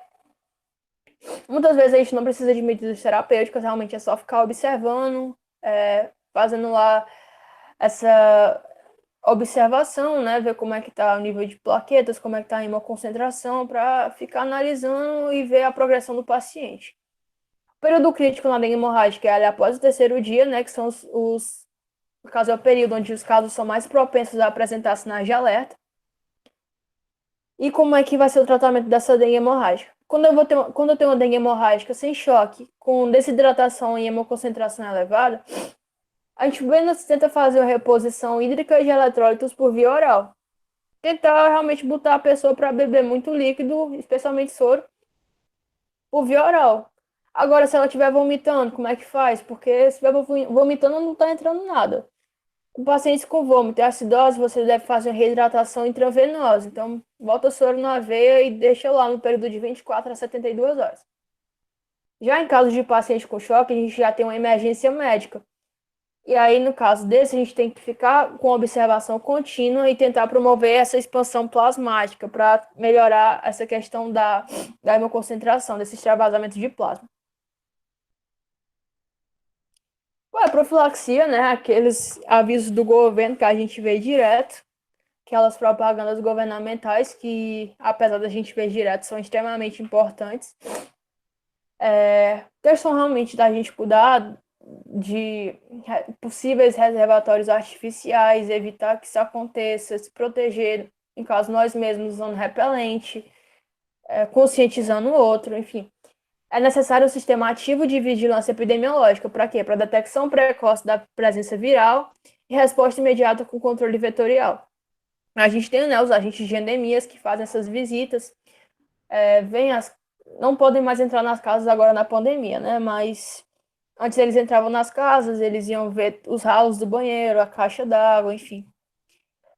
Muitas vezes a gente não precisa de medidas terapêuticas, realmente é só ficar observando, fazendo lá essa observação, né? Ver como é que tá o nível de plaquetas, como é que tá a hemoconcentração, para ficar analisando e ver a progressão do paciente. O período crítico na dengue hemorrágica é ali após o terceiro dia, né? Que são no caso, é o período onde os casos são mais propensos a apresentar sinais de alerta. E como é que vai ser o tratamento dessa dengue hemorrágica? Quando eu tenho uma dengue hemorrágica sem choque, com desidratação e hemoconcentração elevada, a gente apenas tenta fazer a reposição hídrica de eletrólitos por via oral. Tentar realmente botar a pessoa para beber muito líquido, especialmente soro, por via oral. Agora, se ela estiver vomitando, como é que faz? Porque se estiver vomitando, não está entrando nada. Com pacientes com vômito e acidose, você deve fazer uma reidratação intravenosa. Então, bota soro na veia e deixa lá no período de 24 a 72 horas. Já em caso de paciente com choque, a gente já tem uma emergência médica. E aí, no caso desse, a gente tem que ficar com observação contínua e tentar promover essa expansão plasmática para melhorar essa questão da hemoconcentração, desse extravasamento de plasma. A profilaxia, né? Aqueles avisos do governo que a gente vê direto, aquelas propagandas governamentais que, apesar da gente ver direto, são extremamente importantes. Questão realmente da gente cuidar de possíveis reservatórios artificiais, evitar que isso aconteça, se proteger, em caso nós mesmos usando repelente, conscientizando o outro, enfim. É necessário um sistema ativo de vigilância epidemiológica. Para quê? Para detecção precoce da presença viral e resposta imediata com controle vetorial. A gente tem, né, os agentes de endemias que fazem essas visitas. Não podem mais entrar nas casas agora na pandemia, né? Mas antes eles entravam nas casas, eles iam ver os ralos do banheiro, a caixa d'água, enfim.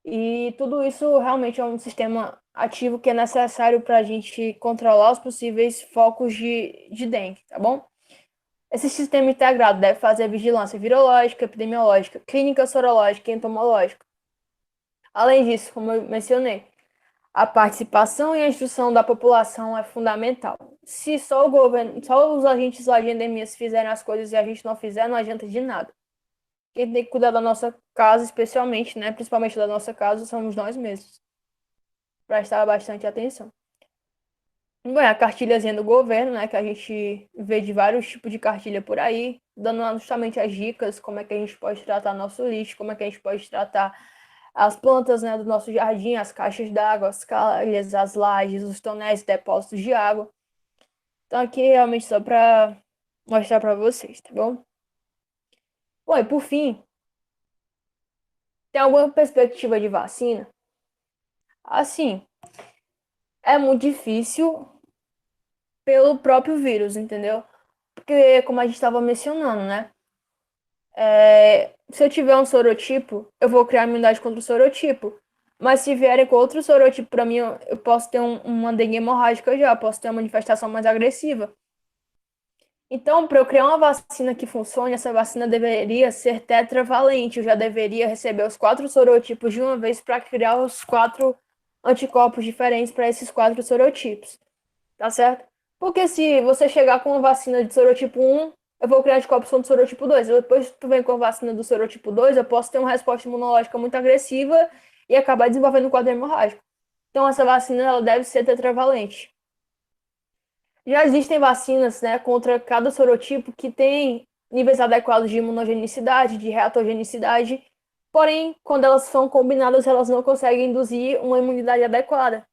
E tudo isso realmente é um sistema ativo que é necessário para a gente controlar os possíveis focos de dengue, tá bom? Esse sistema integrado deve fazer vigilância virológica, epidemiológica, clínica sorológica e entomológica. Além disso, como eu mencionei, a participação e a instrução da população é fundamental. Se só o governo, só os agentes lá de endemias fizerem as coisas e a gente não fizer, não adianta de nada. Quem tem que cuidar da nossa casa, especialmente, né, principalmente da nossa casa, somos nós mesmos. Prestar bastante atenção. Bom, a cartilhazinha do governo, né, que a gente vê de vários tipos de cartilha por aí, dando justamente as dicas, como é que a gente pode tratar nosso lixo, como é que a gente pode tratar as plantas, né, do nosso jardim, as caixas d'água, as calhas, as lajes, os tonéis, depósitos de água. Então aqui realmente só para mostrar para vocês, tá bom? Bom, e por fim, tem alguma perspectiva de vacina? Assim, é muito difícil pelo próprio vírus, entendeu? Porque, como a gente estava mencionando, né? Se eu tiver um sorotipo, eu vou criar imunidade contra o sorotipo. Mas se vierem com outro sorotipo para mim, eu posso ter uma dengue hemorrágica já, posso ter uma manifestação mais agressiva. Então, para eu criar uma vacina que funcione, essa vacina deveria ser tetravalente. Eu já deveria receber os 4 sorotipos de uma vez para criar os 4 anticorpos diferentes para esses 4 sorotipos. Tá certo? Porque se você chegar com uma vacina de sorotipo 1, eu vou criar anticorpos contra o sorotipo 2. Depois tu vem com a vacina do sorotipo 2, eu posso ter uma resposta imunológica muito agressiva e acabar desenvolvendo um quadro hemorrágico. Então, essa vacina ela deve ser tetravalente. Já existem vacinas, né, contra cada sorotipo que tem níveis adequados de imunogenicidade, de reatogenicidade, porém, quando elas são combinadas, elas não conseguem induzir uma imunidade adequada.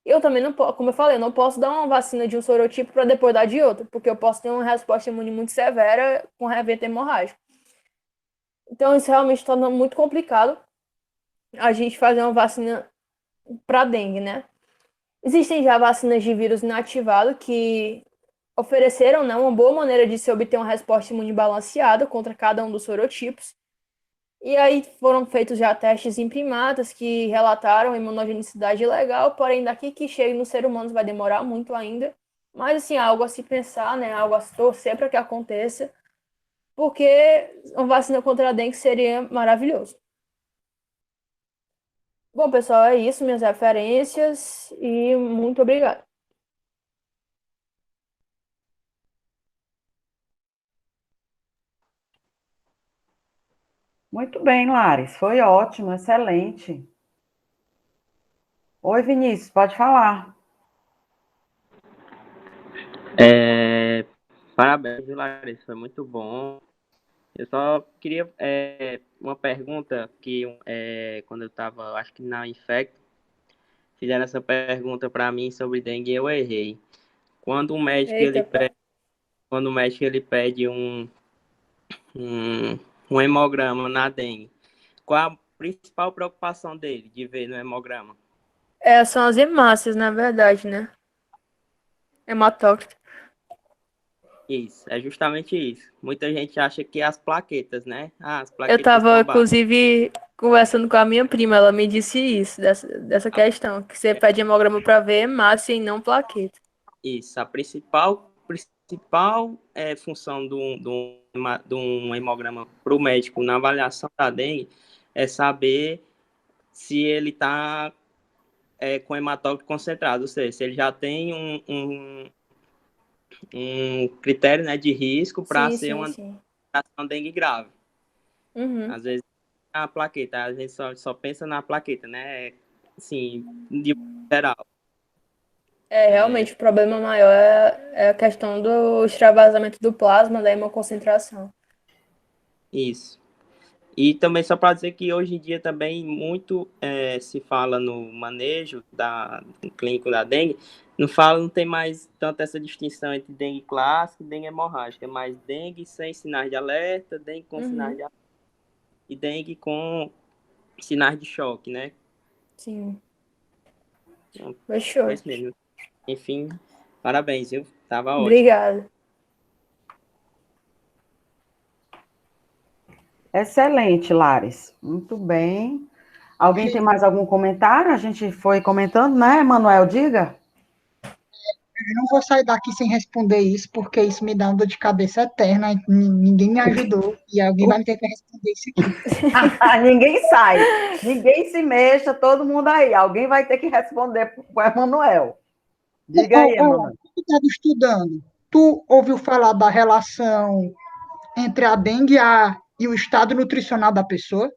Eu também não posso, como eu falei, eu não posso dar uma vacina de um sorotipo para depois dar de outro, porque eu posso ter uma resposta imune muito severa com evento hemorrágico. Então, isso realmente torna muito complicado a gente fazer uma vacina para dengue, né? Existem já vacinas de vírus inativado que ofereceram, né, uma boa maneira de se obter uma resposta imune balanceada contra cada um dos sorotipos. E aí foram feitos já testes em primatas que relataram imunogenicidade legal, porém daqui que chegue no ser humano vai demorar muito ainda. Mas assim, algo a se pensar, né, algo a se torcer para que aconteça, porque uma vacina contra a dengue seria maravilhoso. Bom, pessoal, é isso, minhas referências, e muito obrigado. Muito bem, Lares. Foi ótimo, excelente. Oi, Vinícius, pode falar. Parabéns, Larissa, foi muito bom. Eu só queria uma pergunta que quando eu estava, acho que na Infecto, fizeram essa pergunta para mim sobre dengue e eu errei. Quando o médico Eita, ele pede um, um hemograma na dengue, qual a principal preocupação dele de ver no hemograma? são as hemácias, na verdade, né? Hematócrito. Isso, é justamente isso. Muita gente acha que as plaquetas, né? As Eu plaquetas estava, estão baixas. inclusive, conversando com a minha prima, ela me disse isso, dessa questão, que você pede hemograma para ver hemácia e não plaqueta. Isso, a principal função de um hemograma para o médico na avaliação da dengue é saber se ele está com hematócrito concentrado, ou seja, se ele já tem um critério, né, de risco para Sim, ser sim, uma sim. dengue grave. Uhum. Às vezes a plaqueta, a gente só pensa na plaqueta, né? Assim, de geral. Realmente, o problema maior é a questão do extravasamento do plasma, da hemoconcentração. Isso. E também só para dizer que hoje em dia também muito se fala no manejo do clínico da dengue, não tem mais tanto essa distinção entre dengue clássica e dengue hemorrágica, é mais dengue sem sinais de alerta, dengue com sinais de alerta e dengue com sinais de choque, né? Sim. Então, Fechou. é isso mesmo. Enfim, parabéns, viu? Tava ótimo. Obrigada. Excelente, Lares. Muito bem. Alguém tem mais algum comentário? A gente foi comentando, né, Manuel? Diga. Eu não vou sair daqui sem responder isso, porque isso me dá uma dor de cabeça eterna. Ninguém me ajudou e alguém vai ter que responder isso aqui. Ninguém sai. Ninguém se mexa, todo mundo aí. Alguém vai ter que responder para o Emanuel. Diga aí, Emanuel. Tu estava estudando, tu ouviu falar da relação entre a dengue e o estado nutricional da pessoa?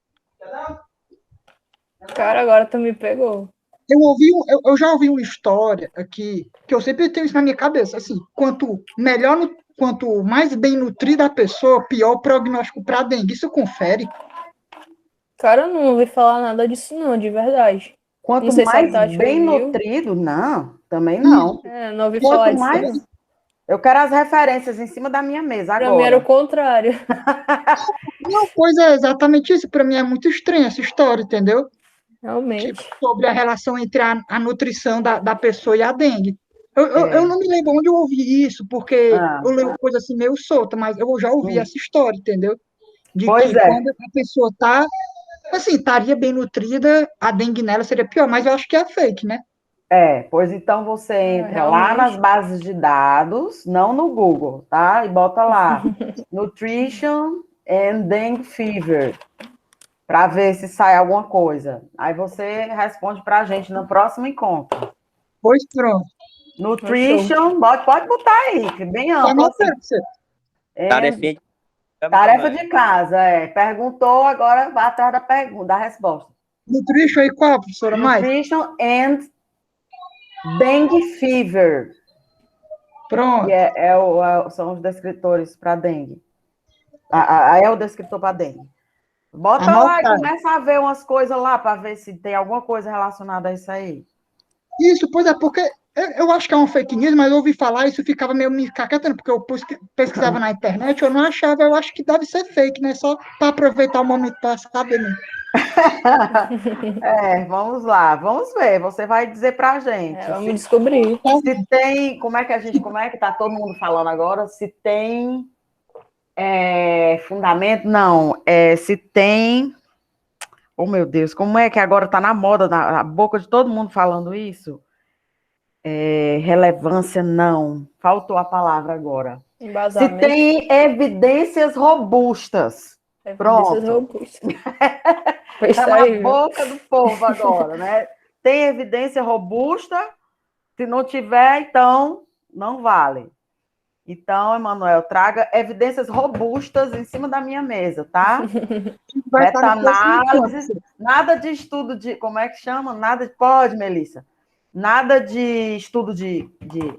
Cara, agora tu me pegou. Eu já ouvi uma história aqui, que eu sempre tenho isso na minha cabeça, assim, quanto mais bem nutrida a pessoa, pior o prognóstico para dengue. Isso confere? Cara, eu não ouvi falar nada disso não, de verdade. Quanto Não sei se a mais Tati bem ouviu. nutrido, não, também não. Não ouvi Quanto falar disso mais. não. Eu quero as referências em cima da minha mesa Pra mim era o agora. contrário. Não, pois é, exatamente isso. Para mim é muito estranha essa história, entendeu? Tipo, Realmente. sobre a relação entre a nutrição da pessoa e a dengue. Eu não me lembro onde eu ouvi isso, porque Ah, eu leio coisa assim meio solta, mas eu já ouvi essa história, entendeu? De pois que é. quando a pessoa está Assim, estaria bem nutrida, a dengue nela seria pior, mas eu acho que é fake, né? Pois então você entra lá nas Realmente. bases de dados, não no Google, tá? E bota lá Nutrition and Dengue Fever, para ver se sai alguma coisa. Aí você responde para a gente no próximo encontro. Pois pronto. Nutrition, pode botar aí, que é bem Tá amplo assim. anotando, você. Tarefinha de cama Tarefa também. de casa, Perguntou, agora vai atrás da pergunta, da resposta. Nutrition aí qual, professora? Mais? Nutrition and Dengue Fever. Pronto. Que são os descritores para dengue. É o descritor para dengue. Bota lá e Anotar. começa a ver umas coisas lá para ver se tem alguma coisa relacionada a isso aí. Isso, pois é, porque eu acho que é uma fake news, mas eu ouvi falar isso ficava meio me cacetando, porque eu pesquisava na internet, eu não achava, eu acho que deve ser fake, né? Só para aproveitar o momento para saber mesmo. Vamos lá, vamos ver. Você vai dizer para a gente. Vamos descobrir. Se tem, como é que tá todo mundo falando agora? Se tem fundamento? Não. Se tem. Oh, meu Deus, como é que agora está na moda, na boca de todo mundo falando isso? Relevância, não. Faltou a palavra agora. Se tem evidências robustas. Pronto. Evidências robustas. Pois Está tá na aí, viu? boca do povo agora, né? Tem evidência robusta? Se não tiver, então não vale. Então, Emanuel, traga evidências robustas em cima da minha mesa, tá? Vai estar no próximo Meta-análise, encontro. nada de estudo de. Como é que chama? Nada de. Pode, Melissa. Nada de estudo de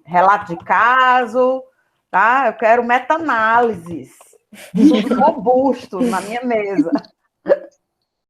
relato de caso, tá? Eu quero meta-análises. Estudos robustos na minha mesa.